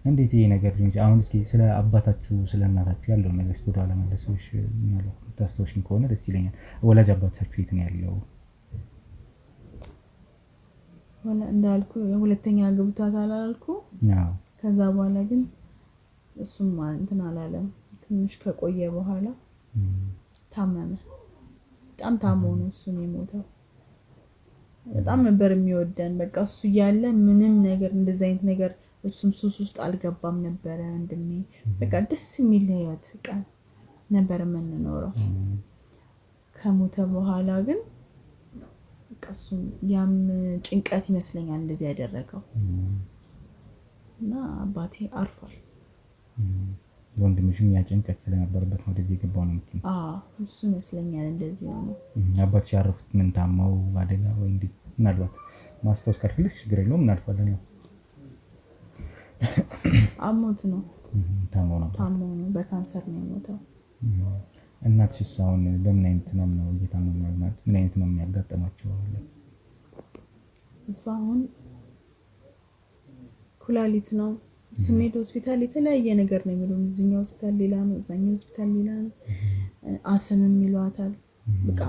እንዴት ይሄ ነገር እንጂ አሁን እስኪ ስለ አባታችሁ ስለ እናታችሁ ያለው ነገር ወደ ኋላ መለስሽ ማለት ታስታውሽኝ ከሆነ ደስ ይለኛል። ወላጅ አባታችሁ የት ነው ያለው? እንዳልኩ ሁለተኛ ግብቷት አላልኩ? አዎ። ከዛ በኋላ ግን እሱም እንትን አላለም። ትንሽ ከቆየ በኋላ ታመመ። በጣም ታሞ ነው እሱም የሞተው። በጣም ነበር የሚወደን። በቃ እሱ እያለ ምንም ነገር እንደዚህ አይነት ነገር እሱም ሱስ ውስጥ አልገባም ነበረ። ወንድሜ በቃ ደስ የሚል ህይወት ቀን ነበር የምንኖረው። ከሞተ በኋላ ግን በቃ እሱም ያም ጭንቀት ይመስለኛል እንደዚህ ያደረገው እና አባቴ አርፏል። ወንድምሽም ያ ጭንቀት ስለነበረበት ነው ወደዚህ የገባው ነው የምትይኝ? አዎ እሱ ይመስለኛል እንደዚህ ነው። አባትሽ ያረፉት ምን ታመው አደጋ ወይ እንዴ? ምናልባት ማስታወስ ካልፈልሽ ችግር የለውም እናልፋለን። ያው አሞት ነው ታሞ ነው በካንሰር ነው የሞተው። እናትሽስ አሁን በምን አይነት ህመም ነው እየታመሙ ያሉት? ምን አይነት ህመም ያጋጠማቸው አለ? እሷ አሁን ኩላሊት ነው። ስንሄድ ሆስፒታል የተለያየ ነገር ነው የሚሉን። እዚህኛው ሆስፒታል ሌላ ነው፣ እዛኛው ሆስፒታል ሌላ ነው። አስምም ይሏታል። በቃ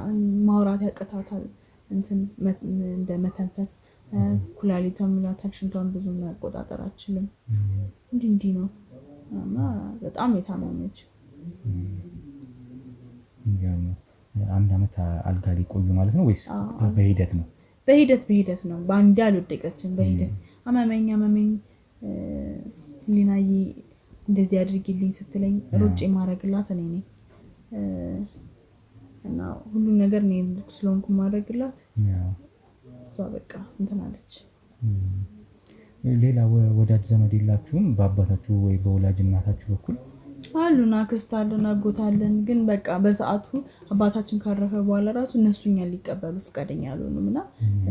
ማውራት ያቀታታል። እንትን እንደ መተንፈስ ኩላሊቷን ይሏታል። ሽንቷን ብዙ መቆጣጠር አትችልም። እንዲህ ነው እና በጣም የታመመች። አንድ አመት ዓመት አልጋ ላይ ቆዩ ማለት ነው ወይስ በሂደት ነው? በሂደት ነው። በአንዴ አልወደቀችም። በሂደት አመመኝ ህሊናዬ እንደዚህ አድርጊልኝ ስትለኝ ሩጬ ማድረግላት እኔ ነኝ እና ሁሉም ነገር እኔ ስለሆንኩ ማድረግላት እሷ በቃ እንትን አለች። ሌላ ወዳጅ ዘመድ የላችሁም በአባታችሁ ወይ በወላጅ እናታችሁ በኩል? አሉና አክስት አለን አጎት አለን። ግን በቃ በሰዓቱ አባታችን ካረፈ በኋላ ራሱ እነሱ እኛን ሊቀበሉ ፈቃደኛ አልሆኑም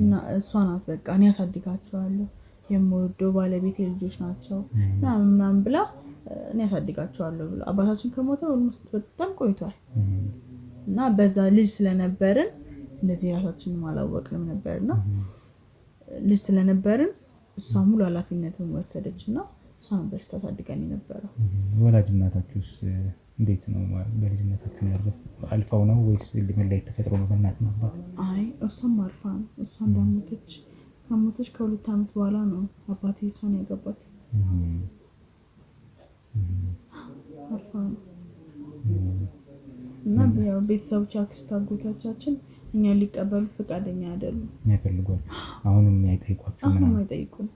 እና እሷ ናት በቃ እኔ ያሳድጋቸዋለሁ የምወደው ባለቤቴ ልጆች ናቸው ምናምን ብላ እኔ ያሳድጋቸዋለሁ ብላ አባታችን ከሞተ ኦልሞስት በጣም ቆይቷል እና በዛ ልጅ ስለነበርን እንደዚህ ራሳችንን አላወቅንም ነበርና ልጅ ስለነበርን እሷ ሙሉ ኃላፊነቱን ወሰደችና እሷ ነበር ስታሳድገን የነበረው። ወላጅ እናታችሁስ እንዴት ነው? በልጅነታችሁ አልፋው ነው ወይስ ለመለየት ተፈጥሮ ነው በእናትና አባት? አይ እሷም አርፋ ነው። እሷ ከሞተች ከ2 ዓመት በኋላ ነው አባቴ እሷን ያገባት። አርፋ ነው እና ያው ቤተሰቦች አክስት አጎቶቻችን እኛን ሊቀበሉ ፈቃደኛ አይደሉም። አይፈልጓል። አሁንም አይጠይቋችሁ? አሁንም አይጠይቁም።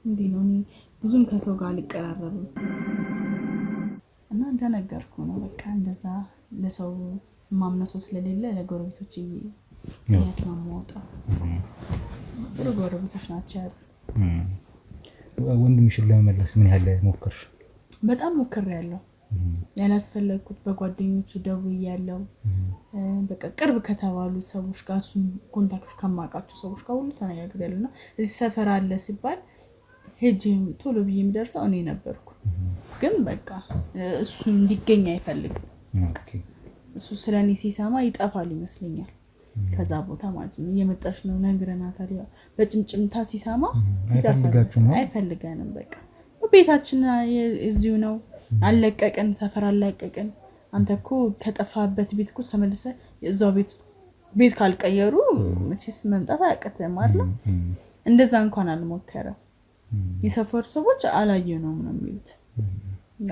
እንዲህ ነው። እኔ ብዙም ከሰው ጋር አልቀራረብም እና እንደነገርኩ ነው በቃ እንደዛ ለሰው ማምነው ሰው ስለሌለ ለጎረቤቶች የት ነው የምወጣው። ጥሩ ጎረቤቶች ናቸው ያሉ። ወንድምሽን ለመመለስ ምን ያህል ሞከርሽ? በጣም ሞክሬያለሁ። ያላስፈለግኩት በጓደኞቹ ደውያለሁ። በቃ ቅርብ ከተባሉ ሰዎች ጋር እሱን ኮንታክት ከማውቃቸው ሰዎች ጋር ሁሉ ተነጋግሬያለሁ እና እዚህ ሰፈር አለ ሲባል ሄጄ ቶሎ ብዬ የምደርሰው እኔ ነበርኩ። ግን በቃ እሱ እንዲገኝ አይፈልግም። እሱ ስለኔ ሲሰማ ይጠፋል ይመስለኛል ከዛ ቦታ ማለት ነው። እየመጣች ነው ነግረናታል። በጭምጭምታ ሲሰማ አይፈልገንም። በቃ ቤታችን እዚሁ ነው አለቀቀን፣ ሰፈር አለቀቀን። አንተ እኮ ከጠፋበት ቤት እኮ ተመልሰህ እዛው ቤት ካልቀየሩ መቼስ መምጣት አያቅትም አይደል? እንደዛ እንኳን አልሞከረም። የሰፈር ሰዎች አላየነውም ነው የሚሉት።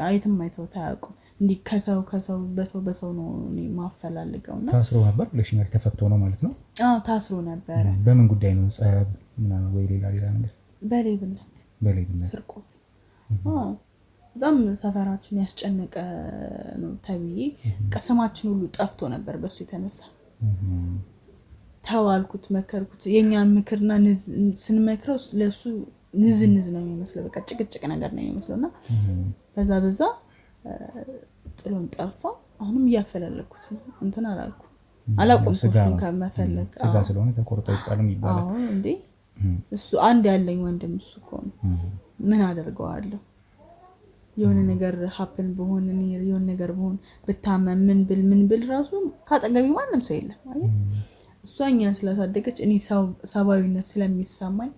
አይተም አይተው ታያውቁ። እንዲህ ከሰው በሰው ነው እኔ ማፈላልገውና ታስሮ ነበር ለሽኛል ተፈቶ ነው ማለት ነው? አዎ ታስሮ ነበር። በምን ጉዳይ ነው? ጸብ ምናምን ወይ ሌላ ነገር? በሌብነት ስርቆት። በጣም ሰፈራችን ያስጨነቀ ነው ተብዬ ቀሰማችን ሁሉ ጠፍቶ ነበር በሱ የተነሳ። ተዋልኩት፣ መከርኩት። የኛን ምክርና ስንመክረው ለሱ ንዝንዝ ነው የሚመስለው። በቃ ጭቅጭቅ ነገር ነው የሚመስለውና በዛ ጥሎን ጠፋ። አሁንም እያፈላለኩት ነው። እንትን አላቆምኩም እሱን ከመፈለግ። ስጋ ስለሆነ ተቆርጦ ይጣልም ይባላል። አዎ እንዴ እሱ አንድ ያለኝ ወንድም እሱ እኮ ነው። ምን አደርገዋለሁ? የሆነ ነገር ሀፕን በሆነ የሆነ ነገር በሆነ ብታመም ምን ብል ራሱ ካጠገቢ ማንም ሰው የለም። አይ እሷ እኛን ስላሳደገች እኔ ሰባዊነት ስለሚሰማኝ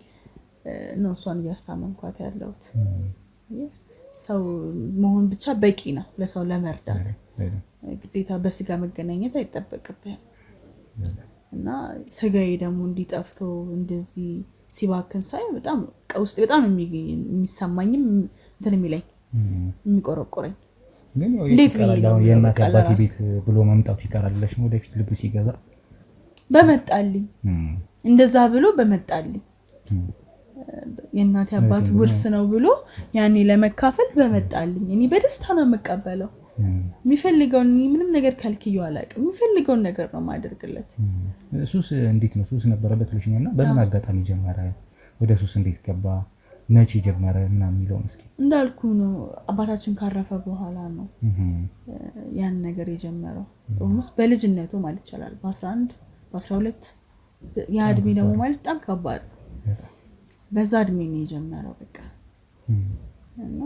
ነው እሷን እያስታመምኳት ያለሁት። ሰው መሆን ብቻ በቂ ነው ለሰው ለመርዳት። ግዴታ በስጋ መገናኘት አይጠበቅብህም። እና ስጋዬ ደግሞ እንዲጠፍቶ እንደዚህ ሲባክን ሳይ በጣም ውስጥ በጣም የሚሰማኝም እንትን የሚለኝ የሚቆረቆረኝ። ግን እንዴት ነው የእናት አባቴ ቤት ብሎ መምጣቱ ይቀራልሽ ነው ወደፊት ልብ ሲገዛ በመጣልኝ እንደዛ ብሎ በመጣልኝ የእናት አባት ውርስ ነው ብሎ ያኔ ለመካፈል በመጣልኝ እኔ በደስታ ነው የምቀበለው። የሚፈልገውን ምንም ነገር ከልክዬው አላውቅም። የሚፈልገውን ነገር ነው ማደርግለት። ሱስ እንዴት ነው? ሱስ ነበረበት ልሽኛና በምን አጋጣሚ ጀመረ? ወደ ሱስ እንዴት ገባ? መቼ ጀመረ? ምናምን የሚለውን እስኪ። እንዳልኩ ነው አባታችን ካረፈ በኋላ ነው ያን ነገር የጀመረው። ኦልሞስት በልጅነቱ ማለት ይቻላል በ11 በ12 ያ እድሜ ደግሞ ማለት በጣም ከባድ ነው። በዛ እድሜ ነው የጀመረው በቃ እና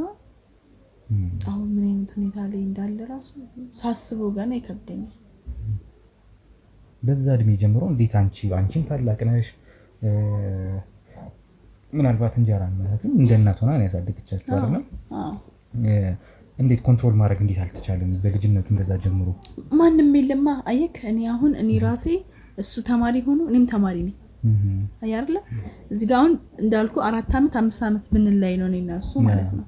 አሁን ምን አይነት ሁኔታ ላይ እንዳለ ራሱ ሳስበው ገና ይከብደኛል። በዛ እድሜ ጀምሮ እንዴት አንቺን ታላቅ ነሽ፣ ምናልባት እንጀራ እናትም እንደ እናት ሆና ነው ያሳደገቻችሁ አይደል? እንዴት ኮንትሮል ማድረግ እንዴት አልተቻለም? በልጅነቱ እንደዛ ጀምሮ ማንም የለማ። አየክ እኔ ራሴ እሱ ተማሪ ሆኖ እኔም ተማሪ ነኝ አይደለ? እዚህ ጋር አሁን እንዳልኩ 4 ዓመት 5 ዓመት ብንላይ ነው እኔና እሱ ማለት ነው።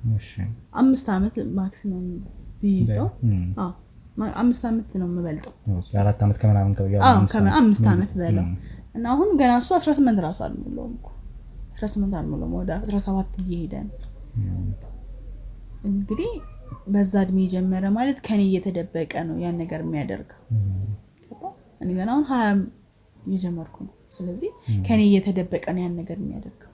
5 ዓመት ማክሲመም ቢይዘው 5 ዓመት ነው የምበልጠው። 4 ዓመት ከምናምን ከ 5 ዓመት በለው እና አሁን ገና እሱ 18 ራሱ አልሞላውም እኮ 18 አልሞላውም ወደ 17 እየሄደ ነው። እንግዲህ በዛ እድሜ ጀመረ ማለት ከኔ እየተደበቀ ነው ያን ነገር የሚያደርገው። እኔ ገና አሁን 20 እየጀመርኩ ነው። ስለዚህ ከኔ እየተደበቀ ነው ያን ነገር የሚያደርገው።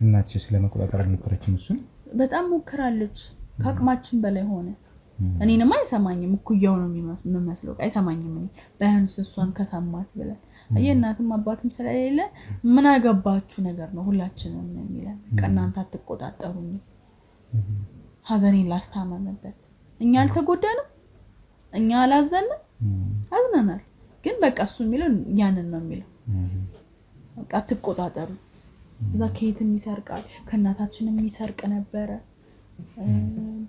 እናትሽ ስለመቆጣጠር አልሞከረችም? እሱን በጣም ሞክራለች። ከአቅማችን በላይ ሆነ። እኔንም አይሰማኝም። እኩያው ነው የሚመስለው። አይሰማኝም። እኔ ባይሆንስ እሷን ከሰማት ብለን እናትም አባትም ስለሌለ ምን አገባችሁ ነገር ነው ሁላችንም የሚለን። እናንተ አትቆጣጠሩኝ። ሀዘኔን ላስታመመበት እኛ አልተጎዳንም፣ እኛ አላዘንም፣ አዝነናል። ግን በቃ እሱ የሚለው ያንን ነው የሚለው። በቃ አትቆጣጠሩ። እዛ ከየትም ይሰርቃል፣ ከእናታችንም ይሰርቅ ነበረ።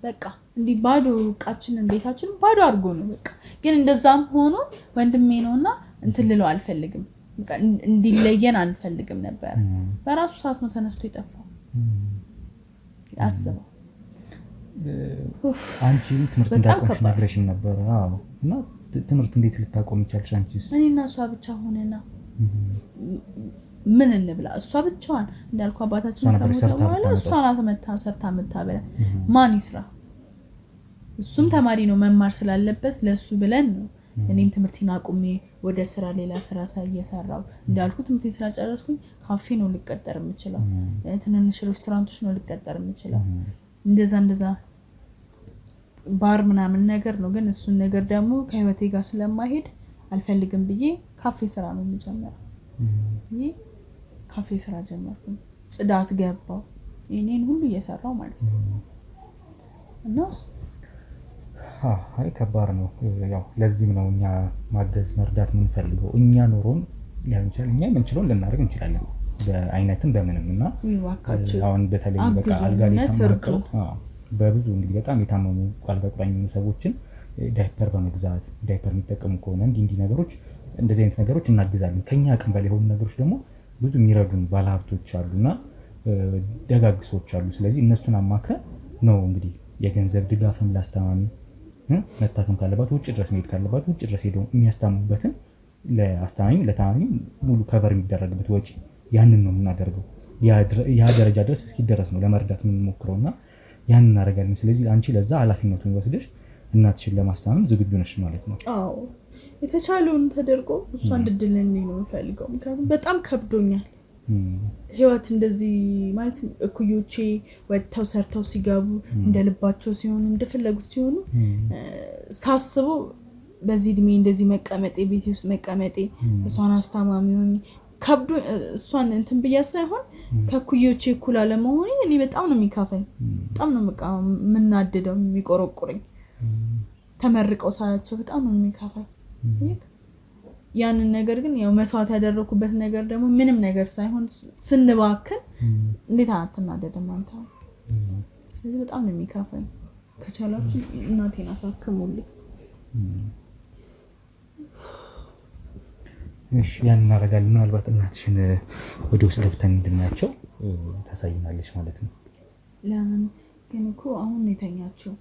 በቃ እንዲህ ባዶ ዕቃችንን ቤታችንን ባዶ አድርጎ ነው በቃ። ግን እንደዛም ሆኖ ወንድሜ ነውና እንትን ልለው አልፈልግም። በቃ እንዲለየን አንፈልግም ነበር። በራሱ ሰዓት ነው ተነስቶ የጠፋው። አስበው። አንቺ ትምህርት እንዳቆምሽ ነግረሽኝ ነበር። አዎ። እና ትምህርት እንዴት ልታቆም ይቻልሽ አንቺስ? እኔና እሷ ብቻ ሆነና ምን እንብላ? እሷ ብቻዋን እንዳልኩ አባታችን ከሞተ በኋላ እሷ ናት መታ ሰርታ መታበላ። ማን ይስራ? እሱም ተማሪ ነው መማር ስላለበት ለሱ ብለን ነው። እኔም ትምህርቴን አቁሜ ወደ ስራ ሌላ ስራ እየሰራው እንዳልኩ ትምህርቴን ስላጨረስኩኝ ካፌ ነው ልቀጠር የምችለው፣ ትንንሽ ሬስቶራንቶች ነው ልቀጠር የምችለው። እንደዛ ባር ምናምን ነገር ነው። ግን እሱን ነገር ደግሞ ከህይወቴ ጋር ስለማይሄድ አልፈልግም ብዬ ካፌ ስራ ነው የምጀምረው። ካፌ ስራ ጀመርኩኝ። ጽዳት ገባው። እኔን ሁሉ እየሰራው ማለት ነው። እና አይ ከባድ ነው። ያው ለዚህም ነው እኛ ማገዝ መርዳት የምንፈልገው። እኛ ኖሮን ሊሆን ይችላል እኛ የምንችለውን ልናደርግ እንችላለን በአይነትም በምንም። እና አሁን በተለይ በቃ አልጋ ላይ ተመርቀው በብዙ እንግዲህ በጣም የታመሙ አልጋ ቁራኝ ሰዎችን ዳይፐር በመግዛት ዳይፐር የሚጠቀሙ ከሆነ እንዲህ ነገሮች እንደዚህ አይነት ነገሮች እናግዛለን። ከኛ አቅም በላይ የሆኑ ነገሮች ደግሞ ብዙ የሚረዱን ባለሀብቶች አሉና ደጋግ ሰዎች አሉ። ስለዚህ እነሱን አማክረን ነው እንግዲህ የገንዘብ ድጋፍም ላስተማሚ መታከም ካለባት ውጭ ድረስ መሄድ ካለባት ውጭ ድረስ ሄደው የሚያስታሙበትን ለአስተማሚም ለታማሚም ሙሉ ከቨር የሚደረግበት ወጪ ያንን ነው የምናደርገው። ያ ደረጃ ድረስ እስኪደረስ ነው ለመርዳት የምንሞክረውና ያንን እናደርጋለን። ስለዚህ አንቺ ለዛ ኃላፊነቱን ወስደሽ እናትሽን ለማስታመም ዝግጁ ነሽ ማለት ነው? አዎ፣ የተቻለውን ተደርጎ እሷ እንድድልልኝ ነው የምፈልገው። ምክንያቱም በጣም ከብዶኛል ህይወት እንደዚህ ማለት እኩዮቼ ወጥተው ሰርተው ሲገቡ እንደልባቸው ሲሆኑ እንደፈለጉት ሲሆኑ ሳስበው በዚህ እድሜ እንደዚህ መቀመጤ ቤቴ ውስጥ መቀመጤ እሷን አስታማሚ ሆኜ ከብዶ እሷን እንትን ብያ ሳይሆን ከኩዮቼ እኩል አለመሆኔ እኔ በጣም ነው የሚካፈኝ። በጣም ነው በቃ የምናደደው የሚቆረቁረኝ። ተመርቀው ሳያቸው በጣም ነው የሚካፈኝ። ያንን ነገር ግን ያው መስዋዕት ያደረኩበት ነገር ደግሞ ምንም ነገር ሳይሆን ስንባክን እንዴት አትናደደም አንተ? ስለዚህ በጣም ነው የሚካፈኝ። ከቻላችሁ እናቴን አሳክሙልኝ። እሺ ያን እናደርጋለን። ምናልባት እናትሽን ወደ ውስጥ ገብተን እንድናያቸው ታሳይናለች ማለት ነው። ለምን ግን እኮ አሁን የተኛችው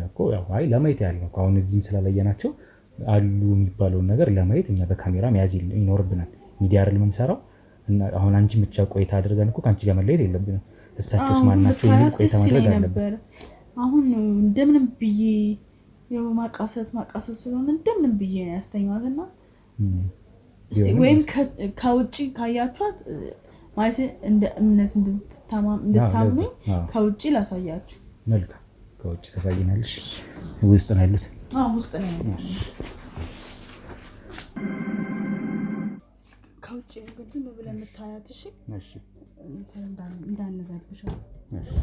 እኮ ያው አይ ለማየት ያህል ነው። አሁን እዚህም ስላላየናቸው አሉ የሚባለውን ነገር ለማየት እኛ በካሜራ መያዝ ይኖርብናል። ሚዲያ አይደል የምንሰራው እና አሁን አንቺ ብቻ ቆይታ አድርገን እኮ ካንቺ ጋር መለየት የለብንም። እሳቸውስ ማናቸው የሚል ቆይታ ማድረግ አለብን። አሁን እንደምንም ብዬ ያው ማቃሰት ስለሆነ እንደምንም ብዬ ነው ያስተኛትና እስቲ ወይም ከውጪ ካያችኋት ማለት እንደ እምነት እንድታምኑ ከውጪ ላሳያችሁ። መልካም፣ ከውጪ ታሳይናለሽ። ውስጥ ነው ያሉት? አዎ ውስጥ ነው ያሉት። ከውጪ ነው ግን ዝም ብለን የምታያት። እሺ እሺ፣ እንዳንረብሽ። እሺ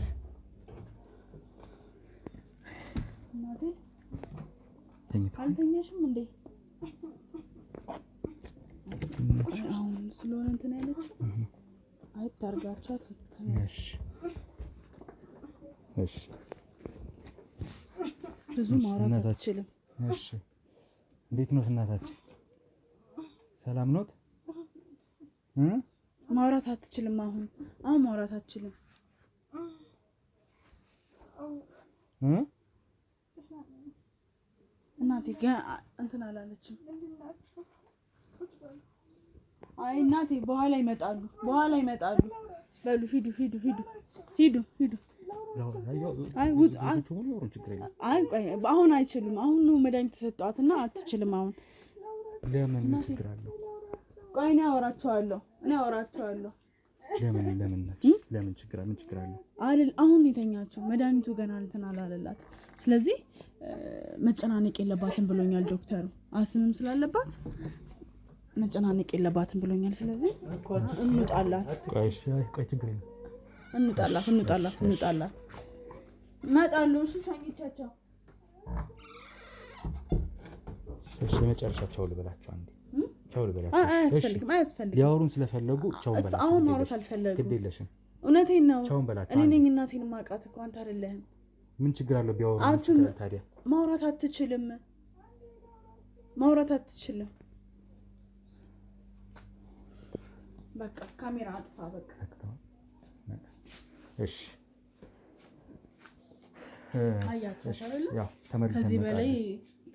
እናቴ አልተኛሽም እንዴ? አሁን ስለሆነ እንትን ያለችው አይታርጋቻት። እሺ እሺ፣ ብዙ ማውራት አትችልም። እሺ፣ እንዴት ነው እናታችን? ሰላም ነው? ማውራት አትችልም። አሁን ማውራት አትችልም። እናቴ እንትን አላለችም። አይ እናቴ በኋላ ይመጣሉ በሉ ሂዱ አይ ቆይ አሁን አይችልም አሁን ነው መድኃኒት ተሰጧትና አትችልም አሁን ለምን ችግር አለው ቆይ እኔ አወራቸዋለሁ ለምን ችግር አለው አይደል አሁን የተኛችው መድኃኒቱ ገና እንትን አላለላት ስለዚህ መጨናነቅ የለባትም ብሎኛል ዶክተሩ አስምም ስላለባት መጨናነቅ የለባትም ብሎኛል ስለዚህ እንውጣላት ቆይ ችግር የለም እንውጣላት መጣሉ እሺ ሻኝቻቸው እሺ መጨረሻቸው ልበላቸው አንዴ ቻው ልበላቸው አያስፈልግም ሊያወሩን ስለፈለጉ ቻው በላቸው አሁን ማውራት አልፈለጉም ግድ የለሽም እውነቴን ነው ቻው በላቸው እኔ ነኝ እናቴን ማቃት እኮ አንተ አይደለህም ምን ችግር አለው ቢያወሩ ታዲያ ማውራት አትችልም በቃ ካሜራ አጥፋ በቃ እሺ አያቸው አይደል ያው ተመልሰን ከዚህ በላይ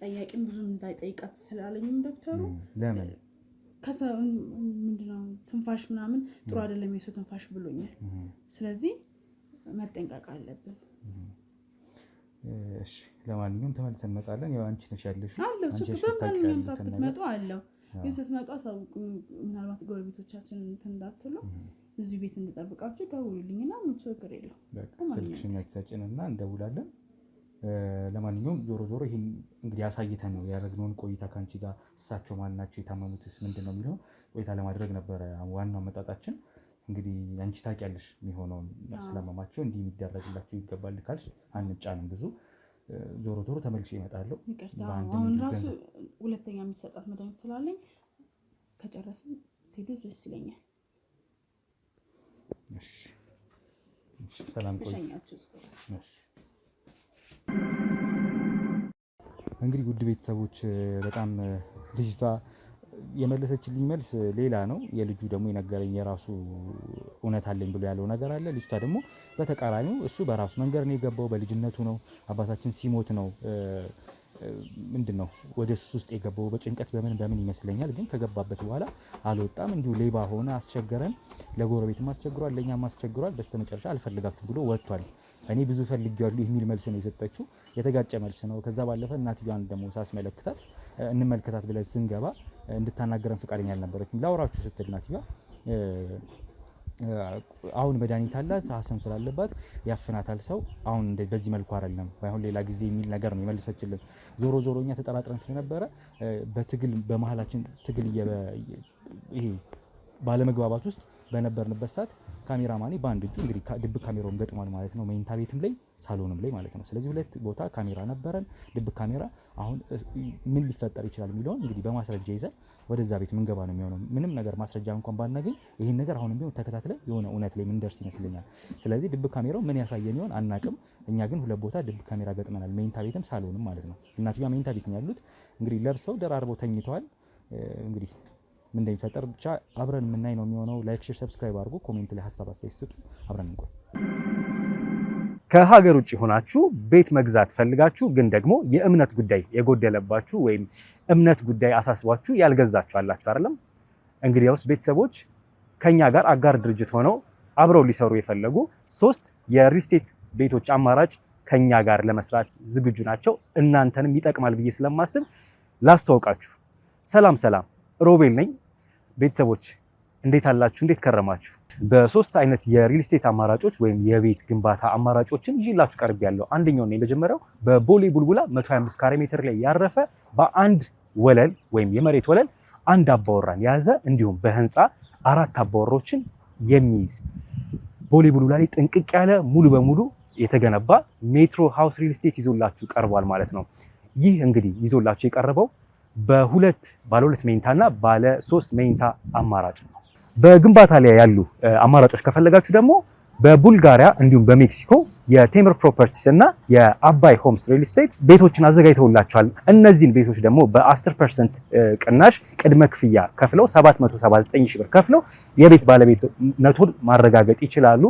ጠያቂም ብዙ እንዳይጠይቃት ስላለኝም ዶክተሩ ለምን ከሰው ምንድነው ትንፋሽ ምናምን ጥሩ አይደለም የሰው ትንፋሽ ብሎኛል ስለዚህ መጠንቀቅ አለብን እሺ ለማንኛውም ተመልሰን እንመጣለን ያው አንቺ ነሽ ያለሽ አንቺ በማንኛውም ሰዓት ብትመጡ አለው ስትመጡ አሳውቁኝ ምናልባት ጎረቤቶቻችን እንትን እንዳትሉ እዚህ ቤት እንድጠብቃችሁ ደውሉልኝና ምን ችግር የለው ስልክሽን ትሰጪንና እንደውላለን ለማንኛውም ዞሮ ይሄን እንግዲህ አሳይተን ነው ያደረግነውን ቆይታ ካንቺ ጋር እሳቸው ማናቸው የታመሙትስ ምንድነው የሚለው ቆይታ ለማድረግ ነበር ዋናው መጣጣችን እንግዲህ አንቺ ታውቂያለሽ የሚሆነውን ስለማማቸው እንዲህ የሚደረግላችሁ ይገባል ካልሽ አንጫንም ብዙ ዞሮ ተመልሼ እመጣለሁ አሁን ራሱ ሁለተኛ የሚሰጣት መድኃኒት ስላለኝ ከጨረስን ትሄዱ ደስ ይለኛል እሺ ሰላም ቆይ እሺ እንግዲህ ውድ ቤተሰቦች በጣም ልጅቷ የመለሰችልኝ መልስ ሌላ ነው የልጁ ደግሞ የነገረኝ የራሱ እውነት አለኝ ብሎ ያለው ነገር አለ ልጅቷ ደግሞ በተቃራኒው እሱ በራሱ መንገድ ነው የገባው በልጅነቱ ነው አባታችን ሲሞት ነው ምንድነው ወደ እሱ ውስጥ የገባው በጭንቀት በምን ይመስለኛል ግን ከገባበት በኋላ አልወጣም እንዲሁ ሌባ ሆነ አስቸገረን ለጎረቤትም አስቸግሯል ለኛም አስቸግሯል በስተመጨረሻ አልፈልጋትም ብሎ ወጥቷል እኔ ብዙ ፈልጊያለሁ የሚል መልስ ነው የሰጠችው የተጋጨ መልስ ነው ከዛ ባለፈ እናትየዋን ደግሞ ሳስመለክታት እንመልከታት ብለን ስንገባ እንድታናገረን ፍቃደኛ አልነበረችም ላውራችሁ ስትል እናትየዋ አሁን መድኃኒት አላት አሰም ስላለባት ያፍናታል ሰው አሁን በዚህ መልኩ አይደለም ባይሆን ሌላ ጊዜ የሚል ነገር ነው የመለሰችልን ዞሮኛ ተጠራጥረን ስለነበረ በትግል በመሃላችን ትግል ይሄ ባለመግባባት ውስጥ በነበርንበት ሰዓት ካሜራማኒ በአንድ እጁ እንግዲህ ድብቅ ካሜራውን ገጥሟል ማለት ነው መኝታ ቤትም ላይ ሳሎንም ላይ ማለት ነው ስለዚህ ሁለት ቦታ ካሜራ ነበረን ድብቅ ካሜራ አሁን ምን ሊፈጠር ይችላል የሚለውን እንግዲህ በማስረጃ ይዘን ወደዛ ቤት ምንገባ ነው የሚሆነው ምንም ነገር ማስረጃ እንኳን ባናገኝ ይሄን ነገር አሁንም ቢሆን ተከታትለን የሆነ እውነት ላይ ምን ደርስ ይመስለኛል ስለዚህ ድብቅ ካሜራው ምን ያሳየን ይሆን አናቅም እኛ ግን ሁለት ቦታ ድብቅ ካሜራ ገጥመናል መኝታ ቤትም ሳሎንም ማለት ነው እናትየዋ መኝታ ቤት ነው ያሉት እንግዲህ ለብሰው ደራርበው ተኝተዋል እንግዲህ ምን እንደሚፈጠር ብቻ አብረን የምናይ ነው የሚሆነው ላይክ ሼር ሰብስክራይብ አድርጉ ኮሜንት ላይ ሐሳብ አስተያየት ስጡ አብረን እንቆይ ከሀገር ውጭ ሆናችሁ ቤት መግዛት ፈልጋችሁ ግን ደግሞ የእምነት ጉዳይ የጎደለባችሁ ወይም እምነት ጉዳይ አሳስባችሁ ያልገዛችሁ አላችሁ አይደለም እንግዲያውስ ቤተሰቦች ከኛ ጋር አጋር ድርጅት ሆነው አብረው ሊሰሩ የፈለጉ 3 የሪል ስቴት ቤቶች አማራጭ ከኛ ጋር ለመስራት ዝግጁ ናቸው እናንተንም ይጠቅማል ብዬ ስለማስብ ላስተዋውቃችሁ ሰላም ሮቤል ነኝ ቤተሰቦች እንዴት አላችሁ እንዴት ከረማችሁ በ3 አይነት የሪል ስቴት አማራጮች ወይም የቤት ግንባታ አማራጮችን ይዤላችሁ ቀርብ ያለው አንደኛው ነው የመጀመሪያው በቦሌ ቡልቡላ 125 ካሬ ሜትር ላይ ያረፈ በአንድ ወለል ወይም የመሬት ወለል አንድ አባወራን ያዘ እንዲሁም በህንፃ 4 አባወሮችን የሚይዝ ቦሌ ቡልቡላ ላይ ጥንቅቅ ያለ ሙሉ በሙሉ የተገነባ ሜትሮ ሃውስ ሪል ስቴት ይዞላችሁ ቀርቧል ማለት ነው ይህ እንግዲህ ይዞላችሁ የቀረበው በሁለት ባለ 2 መኝታና ባለ 3 መኝታ አማራጭ ነው በግንባታ ላይ ያሉ አማራጮች ከፈለጋችሁ ደግሞ በቡልጋሪያ እንዲሁም በሜክሲኮ የቴምር ፕሮፐርቲስ እና የአባይ ሆምስ ሪል ስቴት ቤቶችን አዘጋጅተውላችኋል እነዚህን ቤቶች ደግሞ በ10% ቅናሽ ቅድመ ክፍያ ከፍለው 779 ሺህ ብር ከፍለው የቤት ባለቤትነቱን ማረጋገጥ ይችላሉ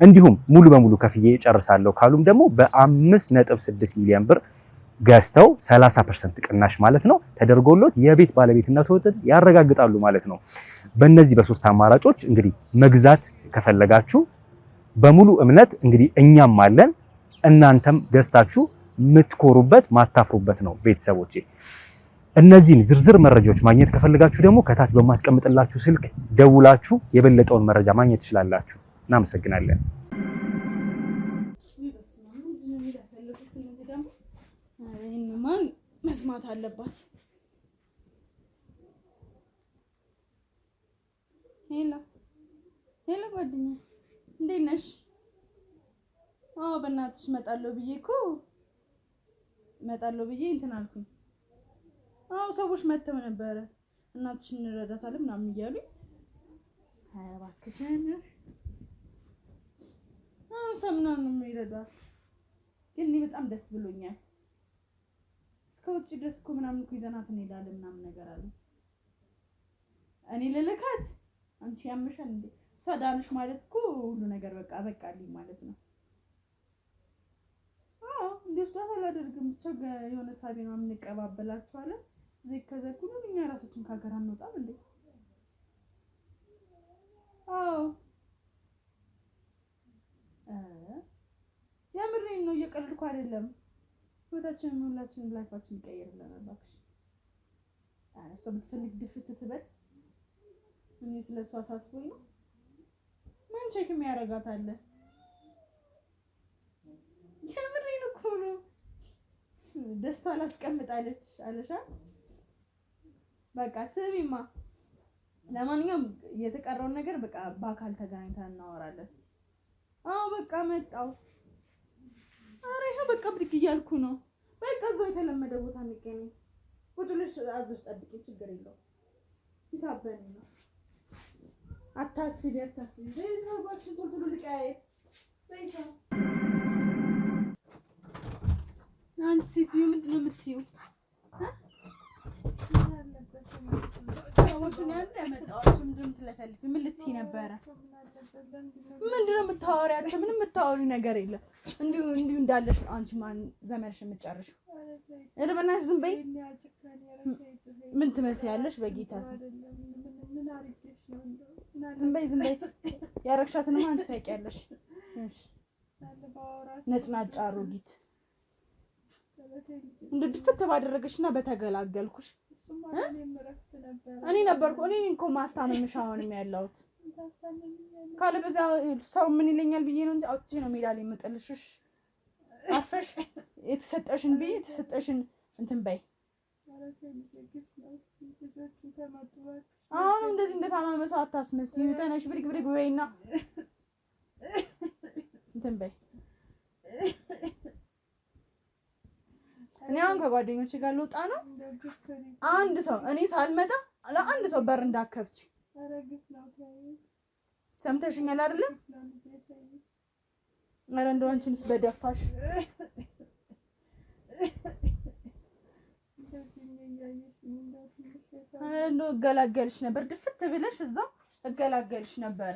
እንዲሁም ሙሉ በሙሉ ከፍዬ ጨርሳለሁ ካሉም ደግሞ በ5.6 ሚሊዮን ብር ገዝተው 30% ቅናሽ ማለት ነው ተደርጎሎት የቤት ባለቤትነትን ያረጋግጣሉ ማለት ነው። በእነዚህ በሶስት አማራጮች እንግዲህ መግዛት ከፈለጋችሁ በሙሉ እምነት እንግዲህ እኛም አለን እናንተም ገዝታችሁ ምትኮሩበት ማታፍሩበት ነው ቤተሰቦቼ። እነዚህን ዝርዝር መረጃዎች ማግኘት ከፈለጋችሁ ደግሞ ከታች በማስቀምጥላችሁ ስልክ ደውላችሁ የበለጠውን መረጃ ማግኘት ትችላላችሁ። እናመሰግናለን። መስማት አለባት። ሄሎ ሄሎ፣ ጓደኛዬ እንዴት ነሽ? አዎ በእናትሽ እመጣለሁ ብዬ እንትን አልኩኝ። አዎ ሰዎች መተው ነበረ እናትሽ እንረዳታለን ምናምን እያሉኝ። ኧረ እባክሽን ሰምናን ነው የሚረዳት። ግን እኔ በጣም ደስ ብሎኛል። ከውጭ ድረስ እኮ ምናምን እኮ ይዘናት እንሄዳለን ምናምን ነገር አለ። እኔ ልልካት አንቺ ያምሻል እንዴ? እሷ ዳንሽ ማለት እኮ ሁሉ ነገር በቃ በቃልኝ ማለት ነው። እንደሱ አላደርግም። ብቻ የሆነ ሳቢ ነው የምንቀባበላችኋለን። እዚህ ከዘኩሉ እኛ ራሳችን ካገር አንወጣም እንዴ? የምሬን ነው፣ እየቀለድኩ አይደለም። ህይወታችንን ሁላችንም ላይፋችን ይቀየርልናል እባክሽ። እሷ ብትፈልግ ድፍት ትበል። እኔ ስለሷ አሳስቦኝ ነው። ማን ቼክ የሚያደርጋት አለ? የምሬን እኮ ነው። ደስታ አላስቀምጣለች አለሻ። በቃ ስሚማ፣ ለማንኛውም የተቀረውን ነገር በቃ በአካል ተገናኝተን እናወራለን። በቃ መጣው። ኧረ ይሄ በቃ ብድግ እያልኩ ነው። በቃ እዛው የተለመደ ቦታ እንገናኝ። ቁጭ ብለሽ አዘሽ ጠብቂ፣ ችግር የለውም። ሂሳብ በእኔ ነው። አታስቢ። ባልሽን ቶሎ ልቀያየር። አንቺ ሴትዮ ምንድን ነው የምትይው? ሰዎቹን ያመጣኋቸው ምንድን ነው የምትለፈልፊ? ምን ልትይ ነበረ? ምንድን ነው የምታወሪያቸው? ምንም የምታወሪው ነገር የለም። እንዲሁ እንዳለሽ አንቺ ማን ዘመንሽ የምትጨርሺው? ኧረ በእናትሽ ዝም በይ። ምን ትመስያለሽ? በጌታ ዝም በይ። ያረግሻትንማ አንቺ ታውቂያለሽ። ነጭናጫ አሮጊት እንደ ድፍት ባደረገሽና በተገላገልኩሽ። እኔ እኮ ማስታመምሽ አሁንም ያለሁት። ካለበዛ ሰው ምን ይለኛል ብዬ ነው እንጂ አውጥቼ ነው ሜዳ ላይ የምጥልሽ። አፈሽ የተሰጠሽን እንትን በይ። አሁንም እንደዚህ እንደታመመ ሰው አታስመስዪ። ተነሽ ብድግ በይና እንትን በይ። እኔ አሁን ከጓደኞቼ ጋር ልወጣ ነው። አንድ ሰው እኔ ሳልመጣ ለአንድ ሰው በር እንዳከፍች። ሰምተሽኛል አይደለም? ኧረ እንደው አንቺንስ በደፋሽ። እንደው እገላገልሽ ነበር። ድፍት ብለሽ እዛው እገላገልሽ ነበረ።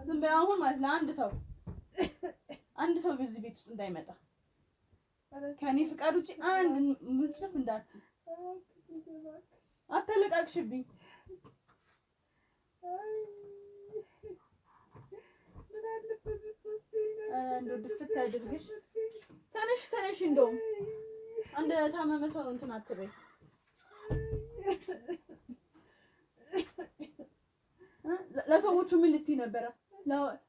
ዝም በይ አሁን ማለት ለአንድ ሰው በዚህ ቤት ውስጥ እንዳይመጣ ከኔ ፍቃድ ውጪ አንድ ምንጭፍ እንዳትይ። አተለቃቅሽብኝ። እንደው ድፍት ያድርግሽ። ተነሽ እንደው አንድ ታመመ ሰው እንትን አትበይ። ለሰዎቹ ምን ልትይ ነበረ?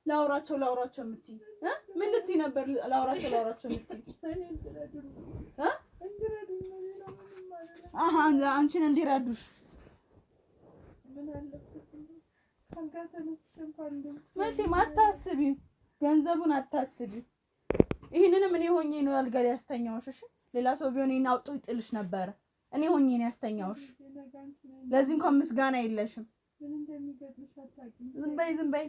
ላውራቸው የምትይ ምን ልትይ ነበር? ላውራቸው የምትይ አንቺን እንዲረዱሽ መቼም አታስቢ። ገንዘቡን አታስቢ። ይህንንም እኔ ሆኜ ነው አልጋ ላይ ያስተኛውሽ። እሺ ሌላ ሰው ቢሆን ይሄን አውጥቶ ይጥልሽ ነበረ። እኔ ሆኜ ነው ያስተኛውሽ። ለዚህ እንኳን ምስጋና የለሽም። ዝም በይ።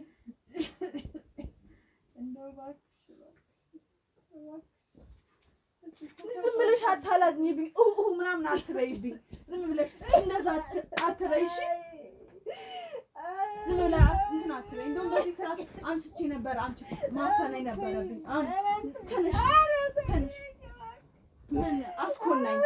ዝም ብለሽ አታላዝኝብኝ። ምናምን አትበይብኝ። ዝም ብለሽ እንደዛ አትበይሽ። ዝም ብለሽ እንትን አትበይ። እንደውም በዚህ ትራስ አንስቼ ነበር። አንቺ ማፈናኝ ነበረብኝ። ተነሽ ምን አስኮናኝ